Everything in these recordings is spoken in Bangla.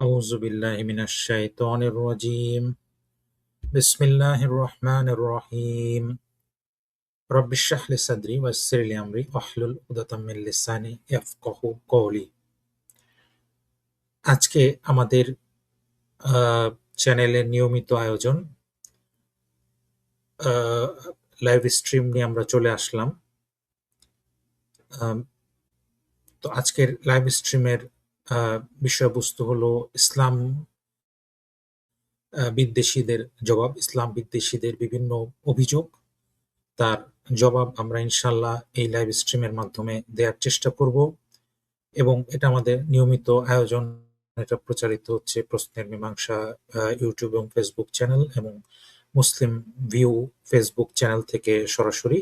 أعوذ بالله من الشيطان الرجيم بسم الله الرحمن الرحيم رب اشرح لي صدري ويسر لي أمري واحلل عقدة من লিসানি ইয়াফকাহু কওলি। আজকে আমাদের চ্যানেলের নিয়মিত আয়োজন লাইভ স্ট্রিম নিয়ে আমরা চলে আসলাম। তো আজকের লাইভ স্ট্রিমের বিষয়বস্তু হলো ইসলাম বিদ্বেষীদের জবাব, ইসলাম বিদ্বেষীদের বিভিন্ন অভিযোগ, তার জবাব আমরা ইনশাল্লাহ এই লাইভ স্ট্রিমের মাধ্যমে দেওয়ার চেষ্টা করব এবং এটা আমাদের নিয়মিত আয়োজন। এটা প্রচারিত হচ্ছে প্রশ্নের মীমাংসা ইউটিউব এবং ফেসবুক চ্যানেল এবং মুসলিম ভিউ ফেসবুক চ্যানেল থেকে সরাসরি।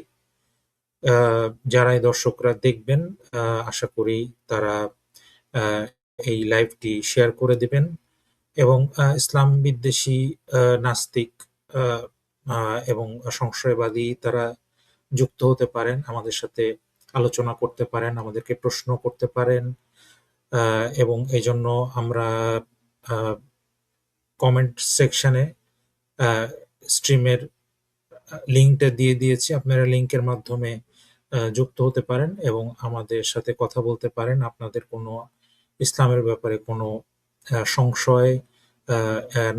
যারা এই দর্শকরা দেখবেন, আশা করি তারা এই লাইভটি শেয়ার করে দিবেন এবং ইসলাম বিদ্বেষী, নাস্তিক এবং সংশয়বাদী তারা যুক্ত হতে পারেন, আমাদের সাথে আলোচনা করতে পারেন, আমাদেরকে প্রশ্ন করতে পারেন এবং এই জন্য আমরা কমেন্ট সেকশনে স্ট্রিমের লিঙ্কটা দিয়ে দিয়েছি। আপনারা লিঙ্কের মাধ্যমে যুক্ত হতে পারেন এবং আমাদের সাথে কথা বলতে পারেন। আপনাদের কোনো ইসলামের ব্যাপারে কোনো সংশয়,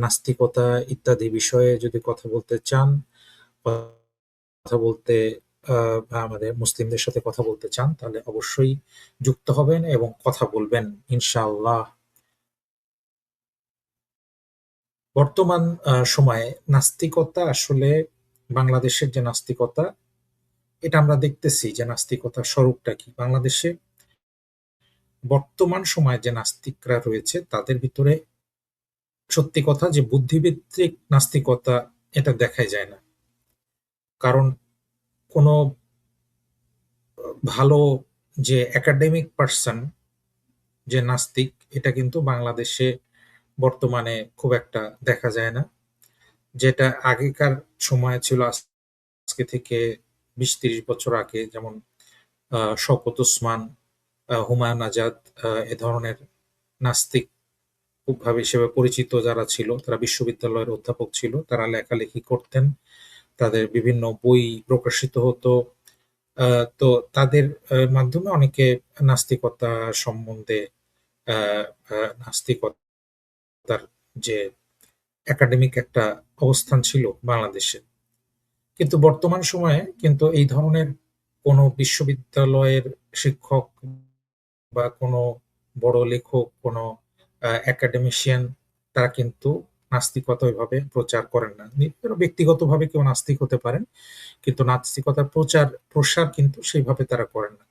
নাস্তিকতা ইত্যাদি বিষয়ে যদি কথা বলতে চান, কথা বলতে বা আমাদের মুসলিমদের সাথে কথা বলতে চান, তাহলে অবশ্যই যুক্ত হবেন এবং কথা বলবেন ইনশাআল্লাহ। বর্তমান সময়ে নাস্তিকতা, আসলে বাংলাদেশের যে নাস্তিকতা, এটা আমরা দেখতেছি যে নাস্তিকতার স্বরূপটা কি। বাংলাদেশে বর্তমান সময়ে যে নাস্তিকরা রয়েছে তাদের ভিতরে সত্যি কথা যে বুদ্ধিভিত্তিক নাস্তিকতা এটা দেখাই যায় না। কারণ কোনো ভালো যে একাডেমিক পার্সন যে নাস্তিক, এটা কিন্তু বাংলাদেশে বর্তমানে খুব একটা দেখা যায় না। যেটা আগেকার সময় ছিল, আজকে থেকে ২০-৩০ বছর আগে, যেমন শওকত ওসমান, হুমায়ুন আজাদ, এ ধরনের নাস্তিক খুবভাবে হিসেবে পরিচিত যারা ছিল, তারা বিশ্ববিদ্যালয়ের অধ্যাপক ছিল, তারা লেখালেখি করতেন, তাদের বিভিন্ন বই প্রকাশিত হতো। তো তাদের মাধ্যমে অনেকে নাস্তিকতা সম্বন্ধে, নাস্তিকতার যে একাডেমিক একটা অবস্থান ছিল বাংলাদেশে। কিন্তু বর্তমান সময়ে কিন্তু এই ধরনের কোনো বিশ্ববিদ্যালয়ের শিক্ষক বা কোনো বড় লেখক, কোনো একাডেমিশিয়ান, তারা কিন্তু নাস্তিকতা ওইভাবে প্রচার করেন না। ব্যক্তিগতভাবে কেউ নাস্তিক হতে পারেন, কিন্তু নাস্তিকতার প্রচার প্রসার কিন্তু সেইভাবে তারা করেন না।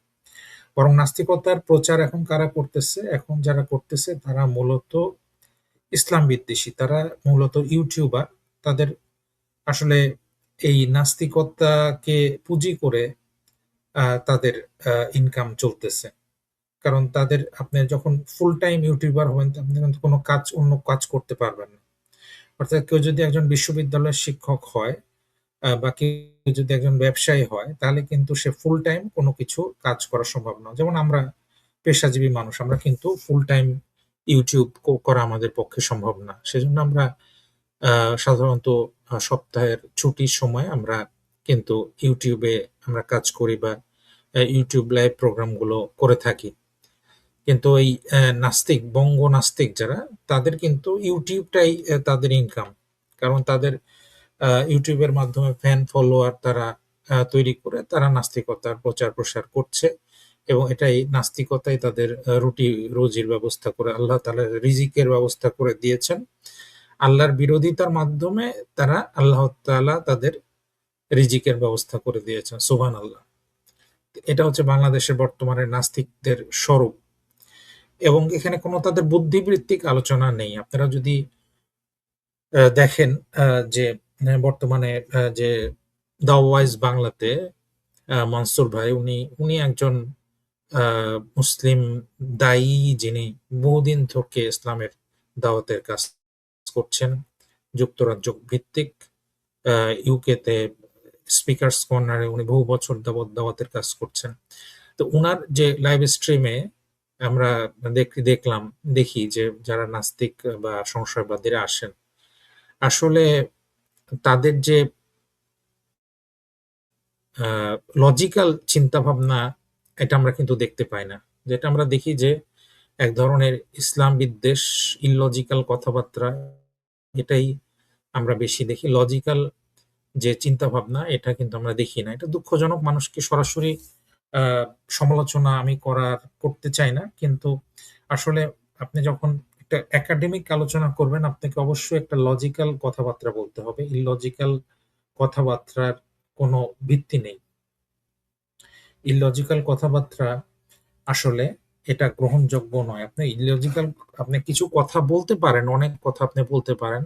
বরং নাস্তিকতার প্রচার এখন কারা করতেছে? এখন যারা করতেছে তারা মূলত ইসলাম বিদ্বেষী, তারা মূলত ইউটিউবার। তাদের আসলে এই নাস্তিকতাকে পুঁজি করে তাদের ইনকাম চলতেছে। কারণ তাদের, আপনি যখন ফুল টাইম ইউটিউবার হবেন, আপনি কিন্তু কোনো কাজ, অন্য কাজ করতে পারবেন না। অর্থাৎ কেউ যদি একজন বিশ্ববিদ্যালয়ের শিক্ষক হয় বা কেউ যদি একজন ব্যবসায়ী হয়, তাহলে কিন্তু সে ফুল টাইম কোনো কিছু কাজ করা সম্ভব না। যেমন আমরা পেশাজীবী মানুষ, আমরা কিন্তু ফুল টাইম ইউটিউব করা আমাদের পক্ষে সম্ভব না। সেজন্য আমরা সাধারণত সপ্তাহের ছুটির সময় আমরা কিন্তু ইউটিউবে আমরা কাজ করি বা ইউটিউব লাইভ প্রোগ্রামগুলো করে থাকি। কিন্তু এই নাস্তিক, বঙ্গ নাস্তিক যারা, তাদের কিন্তু ইউটিউবটাই তাদের ইনকাম। কারণ তাদের ইউটিউবের মাধ্যমে ফ্যান ফলোয়ার তারা তৈরি করে তারা নাস্তিকতার প্রচার প্রসার করছে এবং এটাই নাস্তিকতাই তাদের রুটি রুজির ব্যবস্থা করে, আল্লাহ তাআলা রিজিকের ব্যবস্থা করে দিয়েছেন। আল্লাহর বিরোধিতার মাধ্যমে তারা, আল্লাহ তাআলা তাদের রিজিকের ব্যবস্থা করে দিয়েছেন। সুবহানাল্লাহ। এটা হচ্ছে বাংলাদেশের বর্তমানে নাস্তিকদের স্বরূপ এবং এখানে কোনো তাদের বুদ্ধিবৃত্তিক আলোচনা নেই। আপনারা যদি দেখেন যে বর্তমানে যে দাওয়াইজ বাংলাতে মনসুর ভাই, উনি একজন মুসলিম দায়ী, যিনি বহুদিন থেকে ইসলামের দাওয়াতের কাজ করছেন। যুক্তরাজ্য ভিত্তিক ইউকেতে স্পিকার্স কর্নারে উনি বহু বছর যাবৎ দাওয়াতের কাজ করছেন। তো উনার যে লাইভ স্ট্রিমে আমরা দেখলাম দেখি যে যারা নাস্তিক বা সংশয়বাদীরা আসেন, আসলে তাদের যে আ লজিক্যাল চিন্তাভাবনা এটা আমরা কিন্তু দেখতে পাই না। যেটা আমরা দেখি যে এক ধরনের ইসলাম বিদ্বেষ, ইললজিক্যাল কথাবার্তা এটাই আমরা বেশি দেখি। লজিক্যাল যে চিন্তাভাবনা এটা কিন্তু আমরা দেখি না। এটা দুঃখজনক, মানুষকে সরাসরি আ সমালোচনা আমি করতে চাই না। কিন্তু আসলে আপনি যখন একটা একাডেমিক আলোচনা করবেন, আপনাকে অবশ্যই একটা লজিক্যাল কথাবার্তা বলতে হবে। ইললজিক্যাল কথাবার্তার কোনো ভিত্তি নেই। ইললজিক্যাল কথাবার্তা আসলে এটা গ্রহণযোগ্য নয়। আপনি কিছু কথা বলতে পারেন, অনেক কথা আপনি বলতে পারেন।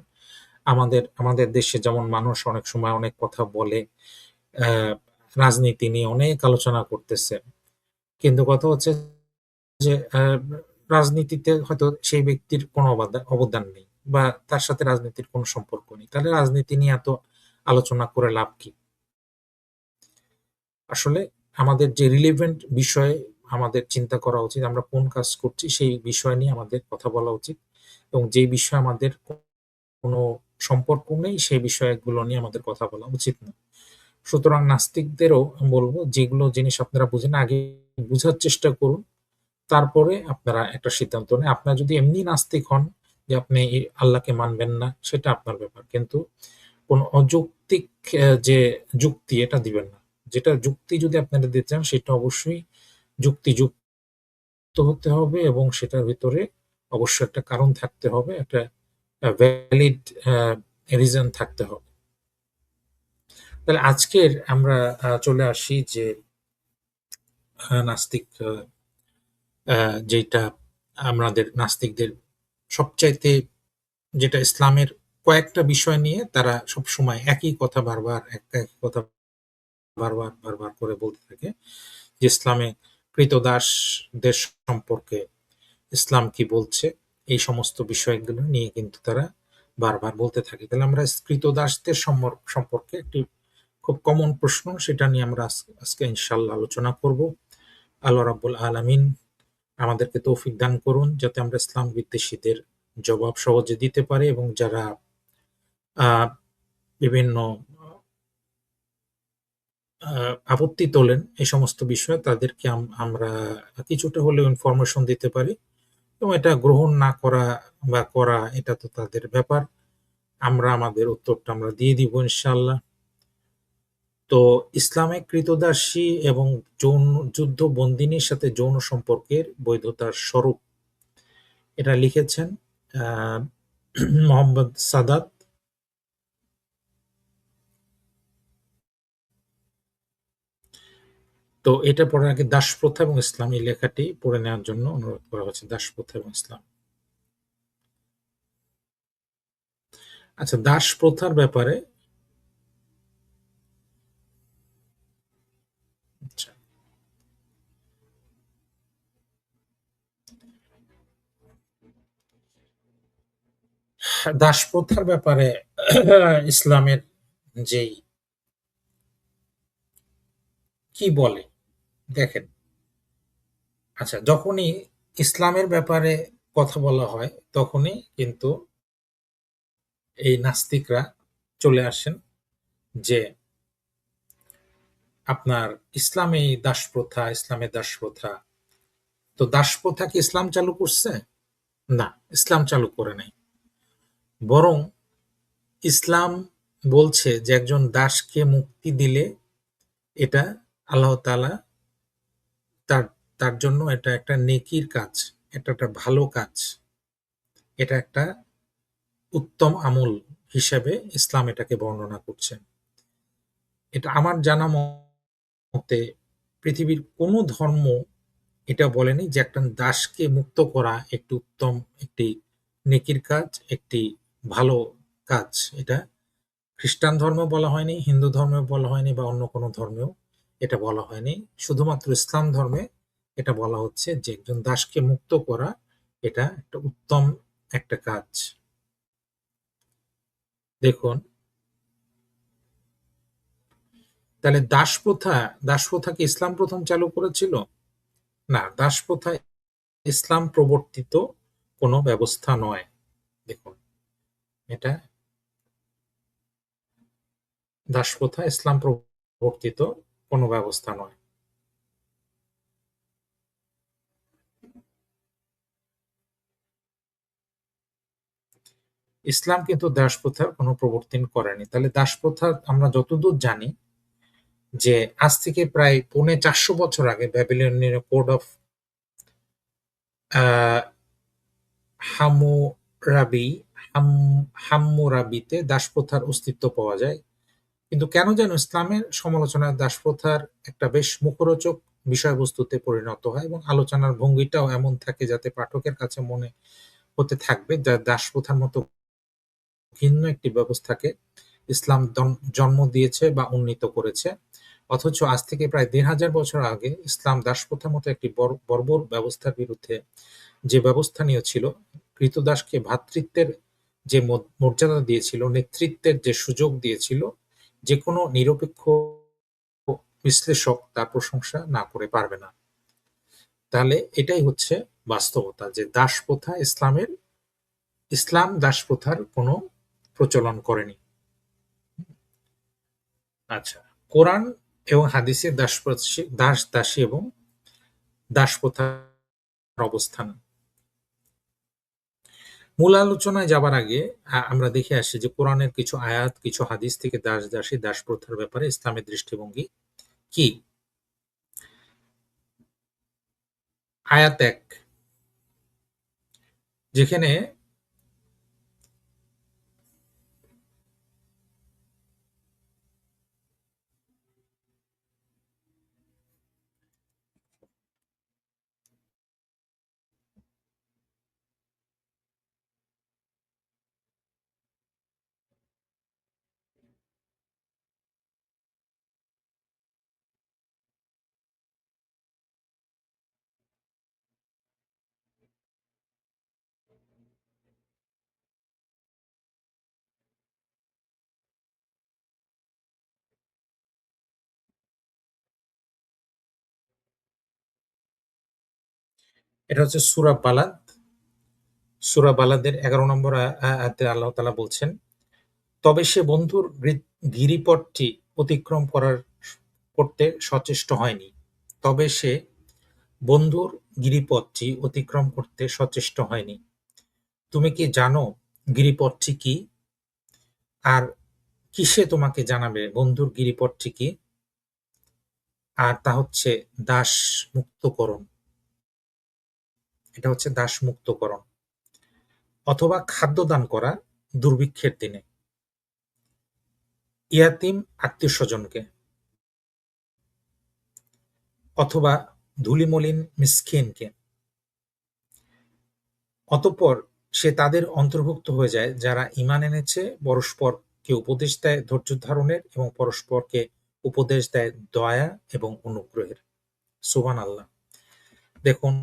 আমাদের দেশে যেমন মানুষ অনেক সময় অনেক কথা বলে, অ্যা রাজনীতি নিয়ে অনেক আলোচনা করতেছে। কিন্তু কথা হচ্ছে যে রাজনীতিতে হয়তো সেই ব্যক্তির কোনো অবদান নেই বা তার সাথে রাজনীতির কোনো সম্পর্ক নেই। তাহলে রাজনীতি নিয়ে এত আলোচনা করে লাভ কি? আসলে আমাদের যে রিলেভেন্ট বিষয়ে আমাদের চিন্তা করা উচিত, আমরা কোন কাজ করছি সেই বিষয় নিয়ে আমাদের কথা বলা উচিত এবং যেই বিষয়ে আমাদের কোনো সম্পর্ক নেই সেই বিষয়গুলো নিয়ে আমাদের কথা বলা উচিত না। সুতরাং নাস্তিকদেরও বলব, যেগুলো জিনিস আপনারা বুঝেন আগে বুঝার চেষ্টা করুন। তারপরে আপনারা একটা সিদ্ধান্ত নেন। আপনারা যদি এমনি নাস্তিক হন যে আপনি আল্লাহকে মানবেন না, সেটা আপনার ব্যাপার। কিন্তু কোন অযৌক্তিক যে যুক্তি এটা দিবেন না। যেটা যুক্তি যদি আপনারা দিতে চান সেটা অবশ্যই যুক্তিযুক্ত হতে হবে এবং সেটার ভেতরে অবশ্যই একটা কারণ থাকতে হবে। একটা ভ্যালিড রিজন থাকতে হবে। তাহলে আজকের আমরা চলে আসি যে নাস্তিক যেইটা আমাদের নাস্তিকদের সবচাইতে যেটা ইসলামের কয়েকটা বিষয় নিয়ে তারা সবসময় একই কথা একই কথা বারবার করে বলতে থাকে যে ইসলামে কৃতদাসদের সম্পর্কে ইসলাম কি বলছে, এই সমস্ত বিষয়গুলো নিয়ে কিন্তু তারা বারবার বলতে থাকে। তাহলে আমরা কৃতদাসদের সম্পর্কে একটি খুব কমন প্রশ্ন, সেটা নিয়ে আমরা আজকে ইনশাল্লাহ আলোচনা করব। আল্লাহ রাব্বুল আলামিন আমাদেরকে তৌফিক দান করুন যাতে আমরা ইসলাম বিদ্বেষীদের জবাব সহজে দিতে পারি এবং যারা আহ, বিভিন্ন আপত্তি তোলেন এই সমস্ত বিষয়ে তাদেরকে আমরা কিছুটা হলেও ইনফরমেশন দিতে পারি এবং এটা গ্রহণ না করা বা করা এটা তো তাদের ব্যাপার। আমরা আমাদের উত্তরটা আমরা দিয়ে দিব ইনশাল্লাহ। তো ইসলামে ক্রীতদাসী এবং যৌন যুদ্ধ বন্দিনীর সাথে যৌন সম্পর্কের বৈধতার স্বরূপ, এটা লিখেছেন আহ মোহাম্মদ সাদাত। তো এটা পড়ার আগে দাসপ্রথা এবং ইসলাম এই লেখাটি পড়ে নেওয়ার জন্য অনুরোধ করা হচ্ছে। দাসপ্রথা এবং ইসলাম। আচ্ছা, দাসপ্রথার ব্যাপারে আচ্ছা, দাসপ্রথার ব্যাপারে ইসলামের যেই কি বলে দেখেন। আচ্ছা, যখনই ইসলামের ব্যাপারে কথা বলা হয় তখনই কিন্তু এই নাস্তিকরা চলে আসেন যে আপনার ইসলামে দাসপ্রথা। তো দাসপ্রথা কি ইসলাম চালু করছে? না, ইসলাম চালু করে নাই। বরং ইসলাম বলছে যে একজন দাসকে মুক্তি দিলে এটা আল্লাহ তাআলা তার তার জন্য এটা একটা নেকির কাজ, এটা একটা ভালো কাজ, এটা একটা উত্তম আমল হিসেবে ইসলাম এটাকে বর্ণনা করছে। এটা আমার জানা মতে পৃথিবীর কোনো ধর্ম এটা বলেনি যে একটা দাসকে মুক্ত করা একটি উত্তম, একটি নেকির কাজ, একটি ভালো কাজ। এটা খ্রিস্টান ধর্মেও বলা হয়নি, হিন্দু ধর্মেও বলা হয়নি বা অন্য কোনো ধর্মেও এটা বলা হয়নি। শুধুমাত্র ইসলাম ধর্মে এটা বলা হচ্ছে যে একজন দাসকে মুক্ত করা এটা একটা উত্তম একটা কাজ। দেখুন, তাহলে দাসপ্রথা কি ইসলাম প্রথম চালু করেছিল? না, দাসপ্রথা ইসলাম প্রবর্তিত কোনো ব্যবস্থা নয়। দেখুন, এটা দাসপ্রথা ইসলাম প্রবর্তিত কোনো ব্যবস্থা নয়। ইসলাম কিন্তু দাসপ্রথার কোনো প্রবর্তন করেনি। তাহলে দাসপ্রথা আমরা যতদূর জানি যে আজ থেকে প্রায় ৪৫০ বছর আগে ব্যাবিলনীয় কোড অফ আ হাম্মুরাবি হাম হাম্মুরাবিতে দাসপ্রথার অস্তিত্ব পাওয়া যায়। কিন্তু কেন যেন ইসলামের সমালোচনায় দাসপ্রথার একটা বেশ মুখরোচক বিষয়বস্তুতে পরিণত হয় এবং আলোচনার ভঙ্গিটাও এমন থাকে যাতে পাঠকের কাছে মনে হতে থাকবে যা দাসপ্রথার মতো ভিন্ন একটি ব্যবস্থাকে ইসলাম জন্ম দিয়েছে বা উন্নীত করেছে। অথচ আজ থেকে প্রায় ১৫০০ বছর আগে ইসলাম দাসপ্রথার মতো একটি বর্বর ব্যবস্থার বিরুদ্ধে যে ব্যবস্থা নিয়েছিল, ক্রীতদাসকে ভ্রাতৃত্বের যে মর্যাদা দিয়েছিল, নেতৃত্বের যে সুযোগ দিয়েছিল, যেকোনো নিরপেক্ষ বিশ্লেষক তার প্রশংসা না করে পারবে না। তাহলে এটাই হচ্ছে বাস্তবতা যে দাসপ্রথা ইসলাম দাসপ্রথার কোনো প্রচলন করেনি। আচ্ছা, কোরআন এবং হাদিসে দাস-দাসী এবং দাসপ্রথার অবস্থান। মূল আলোচনায় যাবার আগে আমরা দেখে আসি যে কোরআনের কিছু আয়াত, কিছু হাদিস থেকে দাস-দাসী, দাসপ্রথার ব্যাপারে ইসলামের দৃষ্টিভঙ্গি কি? আয়াত ১, যেখানে এটা হচ্ছে সূরা বালাদ। সূরা বালাদের ১১ নম্বর আয়াতে আল্লাহ তাআলা বলছেন, তবে সে বন্ধুর গিরিপথটি অতিক্রম করতে সচেষ্ট হয়নি। তবে সে বন্ধুর গিরিপথটি অতিক্রম করতে সচেষ্ট হয়নি। তুমি কি জানো গিরিপথটি কি? আর কিসে তোমাকে জানাবে বন্ধুর গিরিপথটি কি? আর তা হচ্ছে দাস মুক্তকরণ। এটা হচ্ছে দাস মুক্তকরণ অথবা খাদ্য দান করা দুর্ভিক্ষের দিনে ইয়াতিম আত্মীয়-স্বজনকে, অথবা ধূলিমলিন মিসকিনকে। অতঃপর সে তাদের অন্তর্ভুক্ত হয়ে যায় যারা ঈমান এনেছে, পরস্পরকে উপদেশ দেয় ধৈর্য ধারণের এবং পরস্পরকে উপদেশ দেয় দয়া এবং অনুগ্রহের। সুবহানাল্লাহ। দেখুন,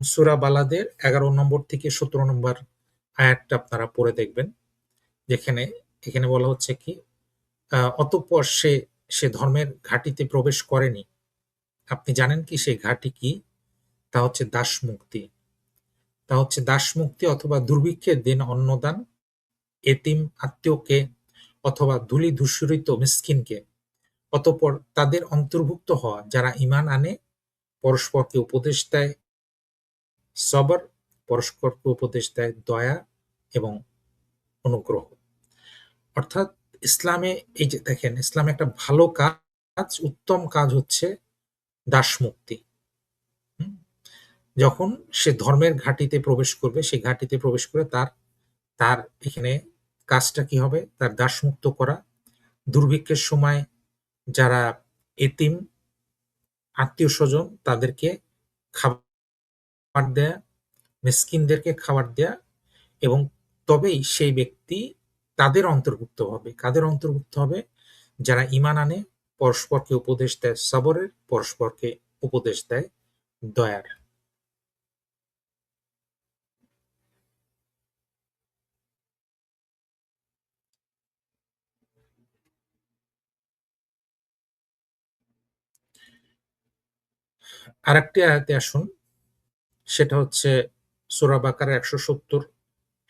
সূরা বালাদের ১১ নম্বর থেকে ১৭ নম্বর আয়াতটা আপনারা পড়ে দেখবেন। যেখানে এখানে বলা হচ্ছে কি, অতঃপর সে ধর্মের ঘাঁটিতে প্রবেশ করেনি। আপনি জানেন কি সেই ঘাঁটি কি? তা হচ্ছে দাসমুক্তি। তা হচ্ছে দাসমুক্তি অথবা দুর্ভিক্ষের দিন অন্নদান, এতিম আত্মীয়কে অথবা ধূলি-ধূসরিত মিসকিনকে। অতঃপর তাদের অন্তর্ভুক্ত হওয়া যারা ঈমান আনে, পরস্পরকে উপদেশ দেয় সবর, পরস্পরকে উপদেশ দেয় দয়া এবং অনুগ্রহ। অর্থাৎ ইসলামে এই যে দেখেন, ইসলামে একটা ভালো কাজ, উত্তম কাজ হচ্ছে দাসমুক্তি। হুম? যখন সে ধর্মের ঘাঁটিতে প্রবেশ করবে, সেই ঘাঁটিতে প্রবেশ করে তার তার এখানে কাজটা কি হবে? তার দাসমুক্ত করা, দুর্ভিক্ষের সময় যারা এতিম, আত্মীয়স্বজন তাদেরকে খাবার দেয়া, মিসকিনদেরকে খাবার দেয়া এবং তবেই সেই ব্যক্তি তাদের অন্তর্ভুক্ত হবে। কাদের অন্তর্ভুক্ত হবে? যারা ঈমান আনে, পরস্পরকে উপদেশ দেয় সবরের, পরস্পরকে উপদেশ দেয় দয়ার। আরেকটি আয়াতে আসুন, সেটা হচ্ছে সূরা বাকারার ১৭০,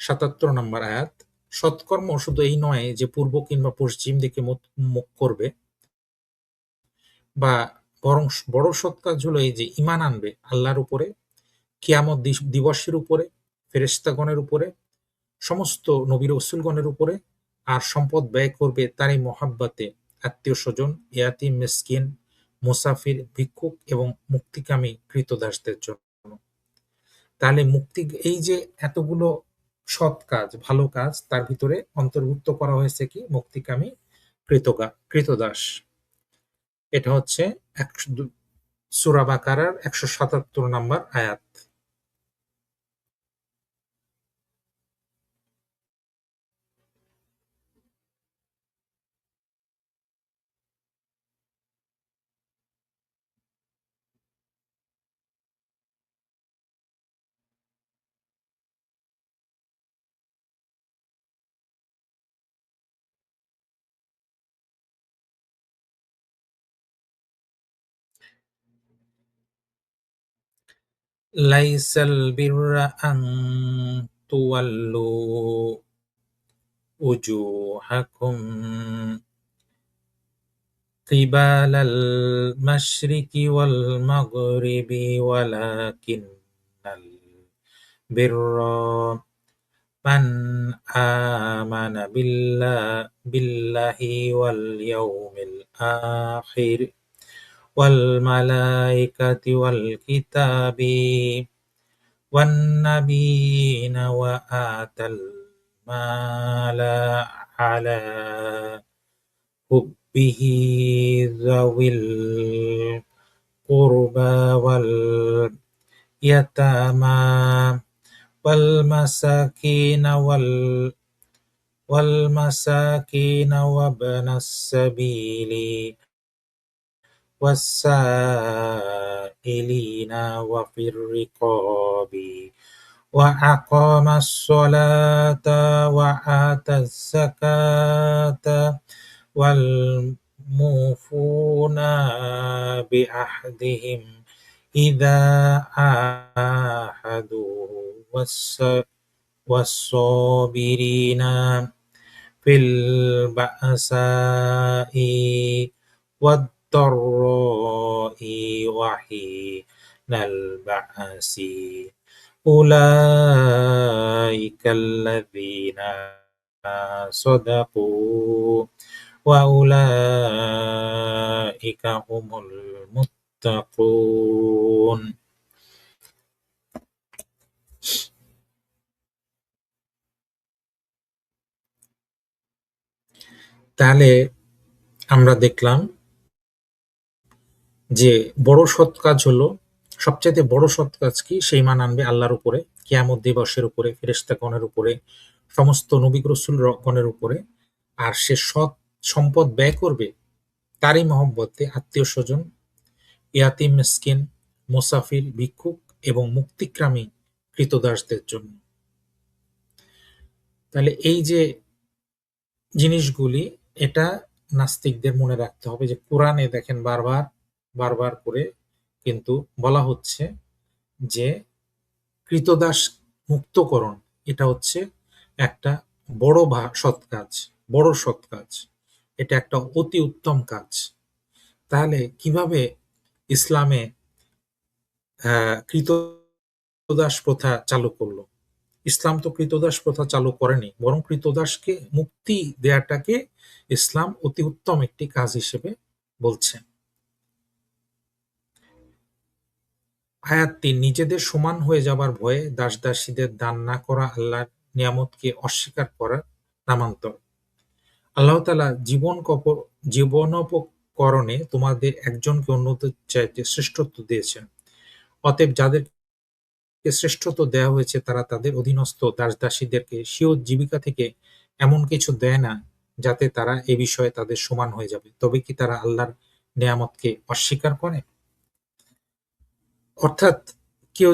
৭৭ নম্বর আয়াত। সৎকর্ম শুধু এই নয় যে পূর্ব কিংবা পশ্চিম দিকে মুখ করবে, বা বরং বড় সৎ কাজ হলো এই যে ঈমান আনবে আল্লাহর উপরে, কিয়ামত দিবসের উপরে, ফেরেশতাগণের উপরে, সমস্ত নবী রাসূলগণের উপরে, আর সম্পদ ব্যয় করবে তারই মহাব্বতে আত্মীয়স্বজন, ইয়াতীম, মিসকিন, মুসাফির, ভিক্ষুক এবং মুক্তিকামী ক্রীতদাসদের জন্য। তাহলে এই যে এতগুলো সৎ কাজ, ভালো কাজ, তার ভিতরে অন্তর্ভুক্ত করা হয়েছে কি? মুক্তিকামী ক্রীতদাস। এটা হচ্ছে সূরা বাকারার ১৭৭ নম্বর আয়াত। লাইসাল বিররা আন তুওয়াল্লু উজুহাকুম কিবালাল মাশরিকি ওয়াল মাগরিবি ওয়ালাকিন্নাল বিররা মান আমানা বিল্লাহি ওয়াল ইয়াউমিল আখির ওয়াল মালাইকাতি ওয়াল কিতাবি ওয়ান নাবিয়িনা ওয়া আতাল মালা আলা হুব্বিহি যাওয়িল কুরবা ওয়াল ইয়াতামা ওয়াল মাসাকিনা ওয়াবনাস সাবিলি والسائلين وفي الرقاب وأقام الصلاة وآتى الزكاة والموفون بعهدهم إذا عاهدوا والصابرين في البأساء والضراء وحين البأس أولئك الذين صدقوا وأولئك هم المتقون। তাহলে আমরা দেখলাম যে বড় সৎ কাজ হলো, সবচাইতে বড় সৎ কাজ কি? সে ঈমান আনবে আল্লাহর উপরে, কিয়ামত দিবসের উপরে, ফেরেশতাগণের উপরে, সমস্ত নবী রাসূলগণের উপরে, আর সে সৎ সম্পদ ব্যয় করবে তারই মহব্বতে আত্মীয়-স্বজন, ইয়াতীম, মিসকিন, মুসাফির, ভিক্ষুক এবং মুক্তিকামী ক্রীতদাসদের জন্য। তাহলে এই যে জিনিসগুলি, এটা নাস্তিকদের মনে রাখতে হবে যে কোরআনে দেখেন বারবার করে কিন্তু বলা হচ্ছে যে ক্রীতদাস মুক্তকরণ, এটা হচ্ছে একটা বড় সৎ কাজ, এটা একটা অতি উত্তম কাজ। তাহলে কিভাবে ইসলামে ক্রীতদাস প্রথা চালু করলো? ইসলাম তো ক্রীতদাস প্রথা চালু করেনি, বরং ক্রীতদাসকে মুক্তি দেয়াটাকে ইসলাম অতি উত্তম একটি কাজ হিসেবে বলছে। আয়াত ৩, নিজেদের সমান হয়ে যাবার ভয়ে দাস-দাসীদের দান না করা আল্লাহর নিয়ামতকে অস্বীকার করার নামান্তর। আল্লাহ তাআলা জীবনোপকরণে তোমাদের একজনকে অন্যদের চাইতে শ্রেষ্ঠত্ব দিয়েছেন। অতএব যাদেরকে শ্রেষ্ঠত্ব দেয়া হয়েছে তারা তাদের অধীনস্থ দাস-দাসীদেরকে স্বীয় জীবিকা থেকে এমন কিছু দেয় না যাতে তারা এ বিষয়ে তাদের সমান হয়ে যাবে। তবে কি তারা আল্লাহর নেয়ামতকে অস্বীকার করে? অর্থাৎ কেউ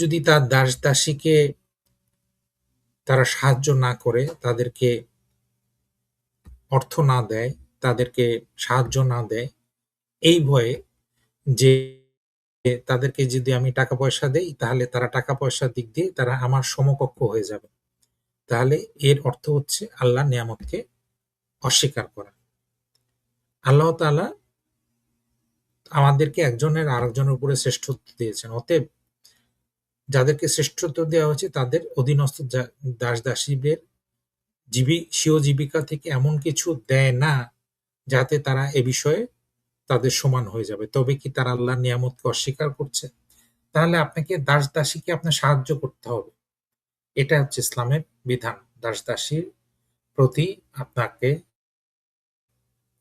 যদি তার দাস-দাসীকে তারা সাহায্য না করে, তাদেরকে অর্থ না দেয়, তাদেরকে সাহায্য না দেয়, এই ভয়ে যে তাদেরকে যদি আমি টাকা পয়সা দেই তাহলে তারা টাকা পয়সার দিক দিয়ে তারা আমার সমকক্ষ হয়ে যাবে। তাহলে এর অর্থ হচ্ছে আল্লাহর নিয়ামতকে অস্বীকার করা। আল্লাহ তাআলা আমাদেরকে একজনের আরেকজনের উপরে শ্রেষ্ঠত্ব দিয়েছেন। অতএব যাদেরকে শ্রেষ্ঠত্ব দেওয়া হয়েছে তাদের অধীনস্থ দাস-দাসীদের স্বীয় জীবিকা থেকে এমন কিছু দেয় না যাতে তারা এ বিষয়ে তাদের সমান হয়ে যাবে। তবে কি তারা আল্লাহর নিয়ামতকে অস্বীকার করছে? তাহলে আপনাকে দাস-দাসীকে আপনার সাহায্য করতে হবে। এটা হচ্ছে ইসলামের বিধান। দাস-দাসীর প্রতি আপনাকে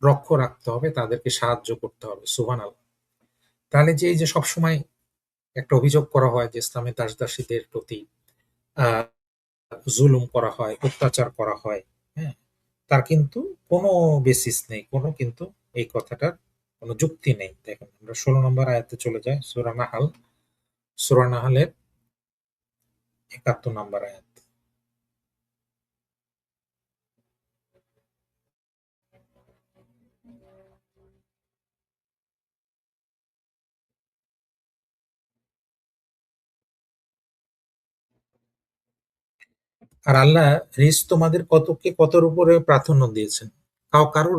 লক্ষ্য রাখতে হবে, তাদেরকে সাহায্য করতে হবে। সুবহানাল্লাহ। তাহলে যে এই যে সবসময় একটা অভিযোগ করা হয় যে ইসলামে দাস-দাসীদের প্রতি আ জুলুম করা হয়, অত্যাচার করা হয়, হ্যাঁ? তার কিন্তু কোনো বেসিস নেই। কোনো কিন্তু এই কথাটার কোনো যুক্তি নেই। দেখেন আমরা ১৬ নম্বর আয়াতে চলে যাই। সূরা নাহাল। সূরা নাহালের ৭১ নম্বর আয়াত। আর আল্লাহ তোমাদের কতর উপরে প্রাধান্য দিয়েছেন। কারো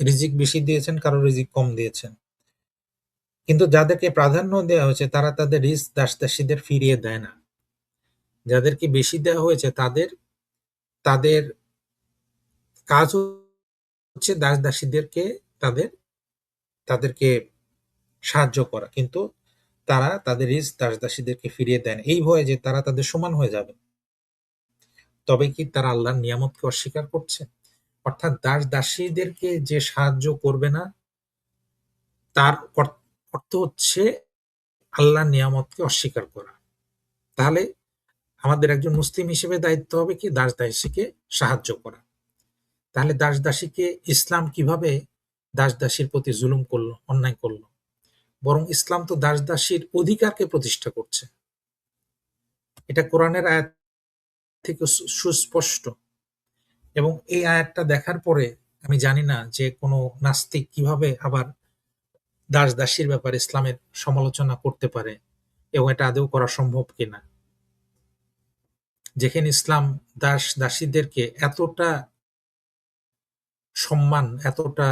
রিজিক বেশি দিয়েছেন, কারো রিজিক কম দিয়েছেন। কিন্তু যাদেরকে প্রাধান্য দেওয়া হয়েছে তারা তাদের দাস-দাসীদের ফিরিয়ে দেয় না। যাদেরকে বেশি দেওয়া হয়েছে তাদের কাজ হচ্ছে দাস-দাসীদেরকে তাদের তাদেরকে সাহায্য করা। কিন্তু তারা তাদের দাস-দাসীদেরকে ফিরিয়ে দেয় না। এই ভয়ে যে তারা তাদের সমান হয়ে যাবে। তবে কি তারা আল্লাহর নিয়ামতকে অস্বীকার করছে? অর্থাৎ দাস-দাসীদেরকে যে সাহায্য করবে না, তার অর্থ হচ্ছে আল্লাহর নিয়ামতকে অস্বীকার করা। তাহলে আমাদের একজন মুসলিম হিসেবে দায়িত্ব হবে কি দাস-দাসীকে সাহায্য করা। তাহলে দাস-দাসীকে ইসলাম কিভাবে দাস-দাসীর প্রতি জুলুম করল, অন্যায় করল? বরং ইসলাম তো দাস-দাসীর অধিকারকে প্রতিষ্ঠা করছে। এটা কোরআনের আয়াত থেকে সুস্পষ্ট। এবং এই আয়াতটা দেখার পরে আমি জানি না যে কোনো নাস্তিক কিভাবে আবার দাস-দাসীর ব্যাপারে ইসলামের সমালোচনা করতে পারে এবং এটা আদৌ করা সম্ভব কিনা। যেখানে ইসলাম দাস-দাসীদেরকে এতটা সম্মান, এতটা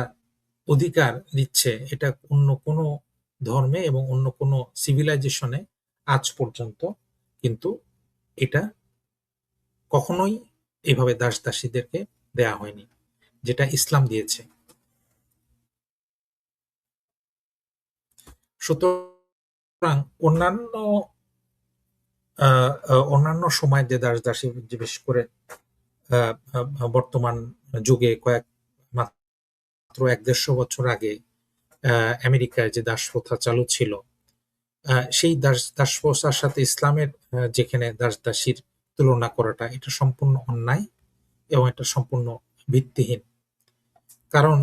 অধিকার দিচ্ছে, এটা অন্য কোনো ধর্মে এবং অন্য কোনো সিভিলাইজেশনে আজ পর্যন্ত কিন্তু এটা কখনোই এভাবে দাস-দাসীদেরকে দেয়া হয়নি। যেটা ইসলাম দিয়েছে। সুতরাং অন্যান্য আ আ অন্যান্য সময় যে দাস-দাসী যে বিশেষ করে আ বর্তমান যুগে মাত্র ১-১৫০ বছর আগে আমেরিকায় যে দাসপ্রথা চালু ছিল, সেই দাসপ্রথার সাথে ইসলামের যেখানে দাস-দাসীর তুলনা করাটা এটা সম্পূর্ণ অন্যায় এবং এটা সম্পূর্ণ ভিত্তিহীন। কারণ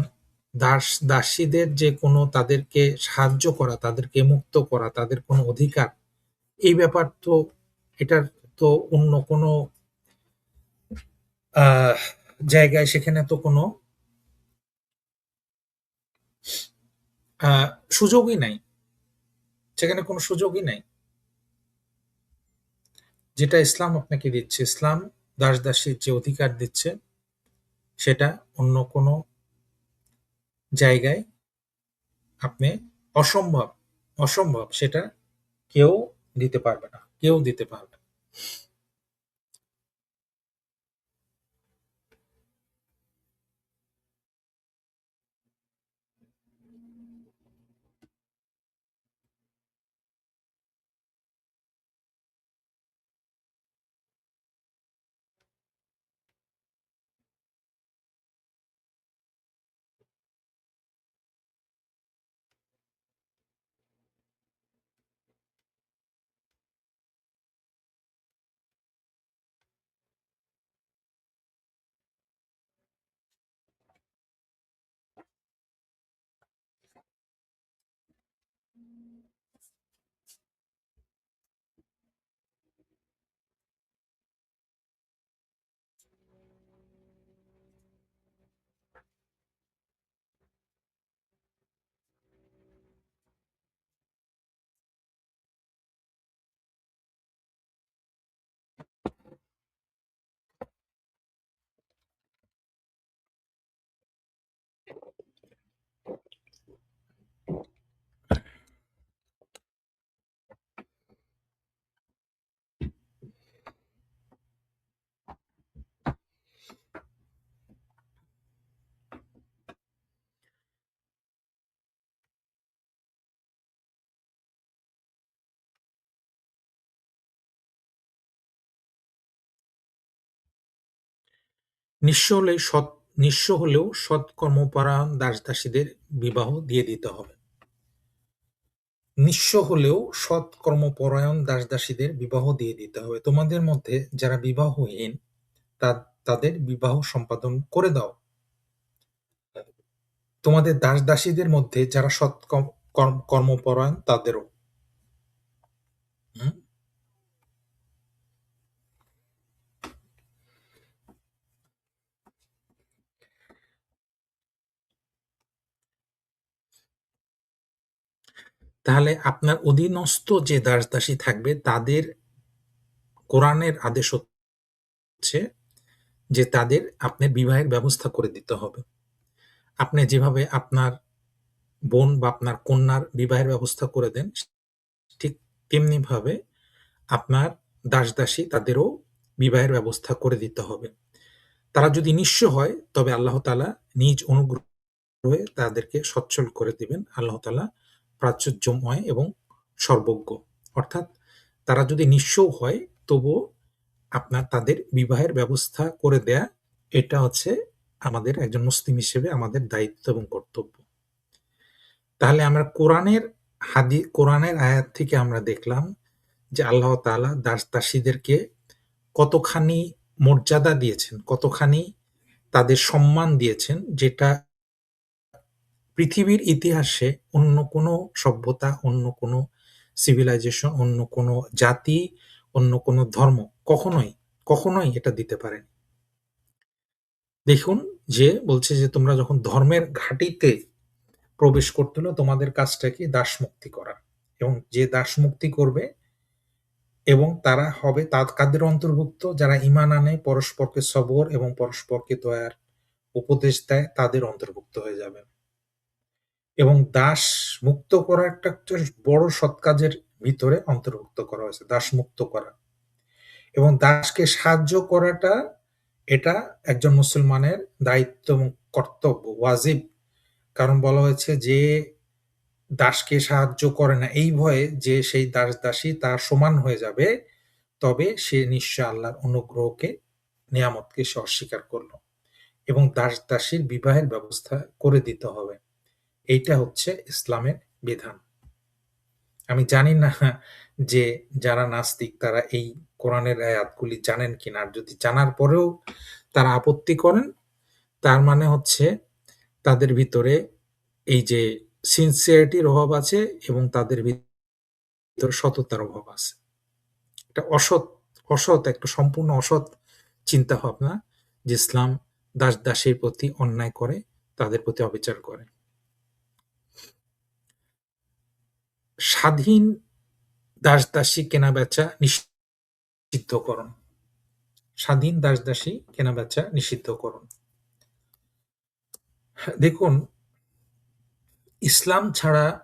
দাসীদের যে কোনো তাদেরকে সাহায্য করা, তাদেরকে মুক্ত করা, তাদের কোনো অধিকার, এই ব্যাপার তো এটার তো অন্য কোনো আহ জায়গায় সেখানে তো কোনো সুযোগই নাই। সেখানে কোনো সুযোগই নাই। যেটা ইসলাম আপনাকে দিচ্ছে, ইসলাম দাস-দাসীর যে অধিকার দিচ্ছে, সেটা অন্য কোনো জায়গায় আপনি অসম্ভব, অসম্ভব সেটা কেউ দিতে পারবে না। কেউ দিতে পারবে না। নিঃস্ব হলেও সৎ কর্মপরায়ণ দাস-দাসীদের বিবাহ দিয়ে দিতে হবে। নিঃস্ব হলেও সৎ কর্মপরায়ণ দাস-দাসীদের বিবাহ দিয়ে দিতে হবে। তোমাদের মধ্যে যারা বিবাহহীন তাদের বিবাহ সম্পাদন করে দাও। তোমাদের দাস-দাসীদের মধ্যে যারা সৎ কর্মপরায়ণ তাদেরও। হুম? তাহলে আপনার অধীনস্থ যে দাস-দাসী থাকবে তাদের কোরআনের আদেশ হচ্ছে যে তাদের আপনার বিবাহের ব্যবস্থা করে দিতে হবে। আপনি যেভাবে আপনার বোন বা আপনার কন্যার বিবাহের ব্যবস্থা করে দেন, ঠিক তেমনিভাবে আপনার দাস-দাসী তাদেরও বিবাহের ব্যবস্থা করে দিতে হবে। তারা যদি নিঃস্ব হয় তবে আল্লাহ তাআলা নিজ অনুগ্রহে তাদেরকে সচ্ছল করে দিবেন। আল্লাহ তাআলা প্রাচুর্যময় এবং সর্বজ্ঞ। অর্থাৎ তারা যদি নিঃস্বও হয় তবুও আপনার তাদের বিবাহের ব্যবস্থা করে দেয়া, এটা হচ্ছে আমাদের একজন মুসলিম হিসেবে আমাদের দায়িত্ব এবং কর্তব্য। তাহলে আমরা কোরআনের আয়াত থেকে আমরা দেখলাম যে আল্লাহ তাআলা দাস-দাসীদেরকে কতখানি মর্যাদা দিয়েছেন, কতখানি তাদের সম্মান দিয়েছেন, যেটা পৃথিবীর ইতিহাসে অন্য কোনো সভ্যতা, অন্য কোনো civilization, অন্য কোনো জাতি, অন্য কোনো ধর্ম কখনোই এটা দিতে পারেনি। দেখুন যে বলছে যে তোমরা যখন ধর্মের ঘাঁটিতে প্রবেশ করতে হলো তোমাদের কাজটা কি? দাসমুক্তি করা। এবং যে দাসমুক্তি করবে এবং তারা হবে কাদের অন্তর্ভুক্ত? যারা ঈমান আনে, পরস্পরকে সবর এবং পরস্পরকে দয়ার উপদেশ দেয়, তাদের অন্তর্ভুক্ত হয়ে যাবে। এবং দাস মুক্ত করা একটা বড় সৎ কাজের ভিতরে অন্তর্ভুক্ত করা হয়েছে, দাসমুক্ত করা। এবং দাসকে সাহায্য করাটা এটা একজন মুসলমানের দায়িত্ব এবং কর্তব্য, ওয়াজিব। কারণ বলা হয়েছে যে দাসকে সাহায্য করে না এই ভয়ে যে সেই দাস-দাসী তার সমান হয়ে যাবে, তবে সে নিশ্চয় আল্লাহর অনুগ্রহকে, নিয়ামতকে সে অস্বীকার করল। এবং দাস-দাসীর বিবাহের ব্যবস্থা করে দিতে হবে। এইটা হচ্ছে ইসলামের বিধান। আমি জানি না যে যারা নাস্তিক তারা এই কোরআনের আয়াতগুলি জানেন কিনা। আর যদি জানার পরেও তারা আপত্তি করেন, তার মানে হচ্ছে তাদের ভিতরে এই যে সিনসিয়ারিটির অভাব আছে এবং তাদের ভিতরে সততার অভাব আছে। একটা অসৎ একটা সম্পূর্ণ অসৎ চিন্তা ভাবনা যে ইসলাম দাস-দাসীর প্রতি অন্যায় করে, তাদের প্রতি অবিচার করে। স্বাধীন দাস-দাসী কেনাবেচা নিষিদ্ধকরণ। স্বাধীন দাস-দাসী কেনাবেচা নিষিদ্ধকরণ। দেখুন, ইসলাম ছাড়া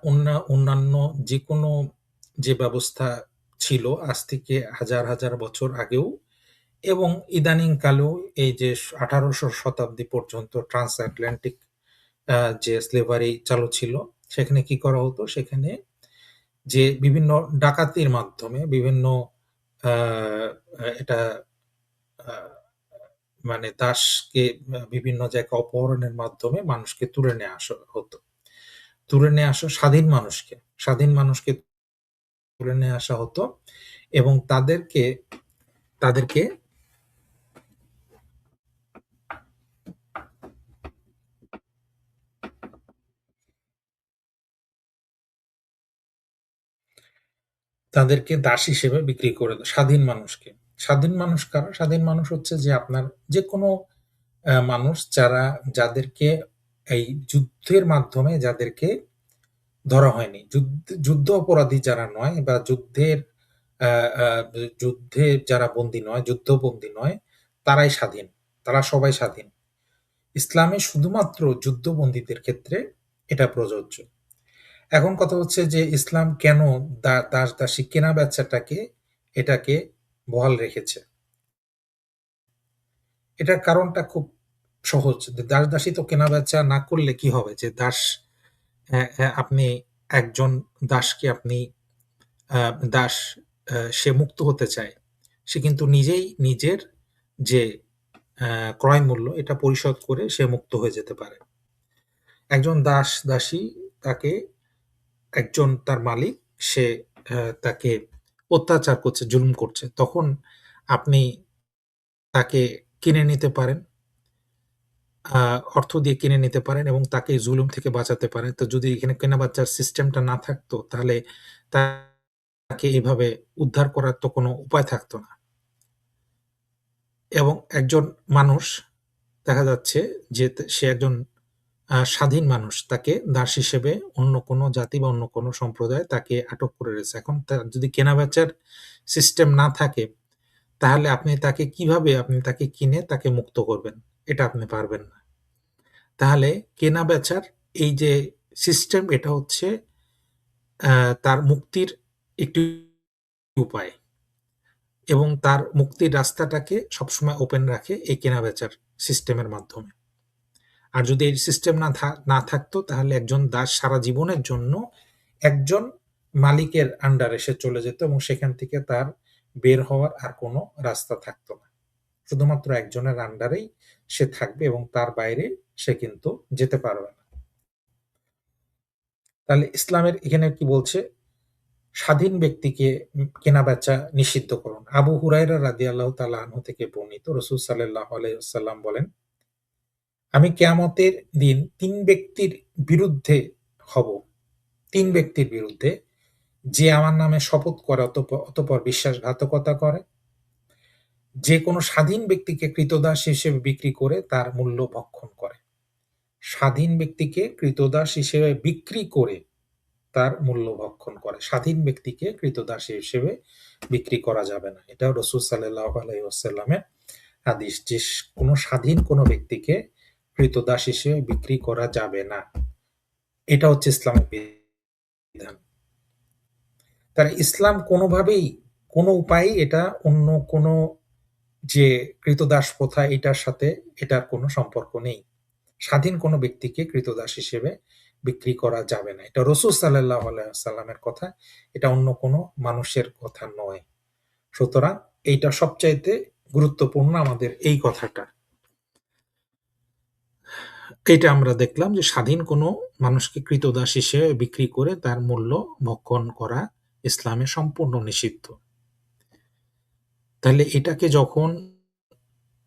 অন্যান্য যেকোনো যে ব্যবস্থা ছিল আজ থেকে হাজার বছর আগেও এবং ইদানিং কালেও, এই যে 1800 শতাব্দী পর্যন্ত ট্রান্স আটলান্টিক যে স্লেভারি চালু ছিল, সেখানে কি করা হতো? সেখানে যে বিভিন্ন ডাকাতির মাধ্যমে বিভিন্ন এটা মানে দাসকে বিভিন্ন জায়গায় অপহরণের মাধ্যমে মানুষকে তুলে নিয়ে আসা হতো। তুলে নিয়ে আসা স্বাধীন মানুষকে তুলে নিয়ে আসা হতো এবং তাদেরকে দাস হিসেবে বিক্রি করে দেয় স্বাধীন মানুষকে। স্বাধীন মানুষ কারা? স্বাধীন মানুষ হচ্ছে যে আপনার যেকোনো মানুষ যাদেরকে এই যুদ্ধের মাধ্যমে যাদেরকে ধরা হয়নি, যুদ্ধ অপরাধী যারা নয় বা যুদ্ধের আ আ যুদ্ধে যারা বন্দী নয়, যুদ্ধবন্দী নয়, তারাই স্বাধীন। তারা সবাই স্বাধীন। ইসলামে শুধুমাত্র যুদ্ধবন্দীদের ক্ষেত্রে এটা প্রযোজ্য। এখন কথা হচ্ছে যে ইসলাম কেন দাস-দাসী কেনা-বেচাটাকে এটাকে বহাল রেখেছে? এটার কারণটা খুব সহজ। দাস-দাসী তো কেনা-বেচা না করলে কি হবে? যে দাস আপনি একজন দাসকে আপনি আ দাস সে মুক্ত হতে চায়। সে কিন্তু নিজেই নিজের যে ক্রয় মূল্য এটা পরিশোধ করে সে মুক্ত হয়ে যেতে পারে। একজন দাস-দাসী তাকে একজন তার মালিক সে তাকে অত্যাচার করছে, জুলুম করছে। তখন আপনি তাকে কিনে নিতে পারেন। আ অর্থ দিয়ে কিনে নিতে পারেন এবং তাকে এই জুলুম থেকে বাঁচাতে পারেন। তো যদি এখানে কেনাবেচার সিস্টেমটা না থাকতো তাহলে তাকে এভাবে উদ্ধার করার তো কোনো উপায় থাকতো না। এবং একজন মানুষ দেখা যাচ্ছে যে সে একজন স্বাধীন মানুষ। তাকে দাস হিসেবে অন্য কোনো জাতি বা অন্য কোনো সম্প্রদায় তাকে আটক করে রেখেছে। এখন তার যদি কেনাবেচার সিস্টেম না থাকে, তাহলে আপনি তাকে কিভাবে আপনি তাকে কিনে তাকে মুক্ত করবেন? এটা আপনি পারবেন না। তাহলে কেনা-বেচার এই যে সিস্টেম এটা হচ্ছে আ তার মুক্তির একটি উপায় এবং তার মুক্তির রাস্তাটাকে সবসময় ওপেন রাখে এই কেনা-বেচার সিস্টেমের মাধ্যমে। আর যদি এই সিস্টেম না থাকতো তাহলে একজন দাস সারা জীবনের জন্য একজন মালিকের আন্ডারে সে চলে যেত এবং সেখান থেকে তার বের হওয়ার আর কোনো রাস্তা থাকতো না। শুধুমাত্র একজনের আন্ডারেই সে থাকবে এবং তার বাইরে সে কিন্তু যেতে পারবে না। তাহলে ইসলামের এখানে কি বলছে? স্বাধীন ব্যক্তিকে কেনা-বেচা নিষিদ্ধ করুন। আবু হুরায়রা রাদিয়াল্লাহু তাআলা আনহু থেকে বর্ণিত রাসূল সাল্লাল্লাহু আলাইহি ওয়াসাল্লাম বলেন, "আমি কিয়ামতের দিন ৩ ব্যক্তির বিরুদ্ধে হব। ৩ ব্যক্তির বিরুদ্ধে, যে আমার নামে শপথ করে অতঃপর বিশ্বাসঘাতকতা করে, যে কোনো স্বাধীন ব্যক্তিকে ক্রীতদাস হিসেবে বিক্রি করে তার মূল্য ভক্ষণ করে।" স্বাধীন ব্যক্তিকে ক্রীতদাস হিসেবে বিক্রি করে তার মূল্য ভক্ষণ করে। স্বাধীন ব্যক্তিকে ক্রীতদাস হিসেবে বিক্রি করা যাবে না। এটাও রাসূল সাল্লাল্লাহু আলাইহি ওয়াসাল্লামের হাদিস যে কোন স্বাধীন কোন ব্যক্তিকে ক্রীতদাস হিসেবে বিক্রি করা যাবে না। এটা হচ্ছে ইসলামের বিধান। তার ইসলাম কোনোভাবেই কোনো উপায়েই এটা অন্য কোনো যে ক্রীতদাস প্রথা এটার সাথে এটার কোনো সম্পর্ক নেই। স্বাধীন কোনো ব্যক্তিকে ক্রীতদাস হিসেবে বিক্রি করা যাবে না। এটা রাসূল সাল্লাল্লাহু আলাইহি ওয়াসাল্লামের কথা। এটা অন্য কোনো মানুষের কথা নয়। সুতরাং এইটা সবচাইতে গুরুত্বপূর্ণ আমাদের এই কথাটা। এইটা আমরা দেখলাম যে স্বাধীন কোনো মানুষকে ক্রীতদাস হিসেবে বিক্রি করে তার মূল্য ভক্ষণ করা ইসলামে সম্পূর্ণ নিষিদ্ধ। তাহলে এটাকে যখন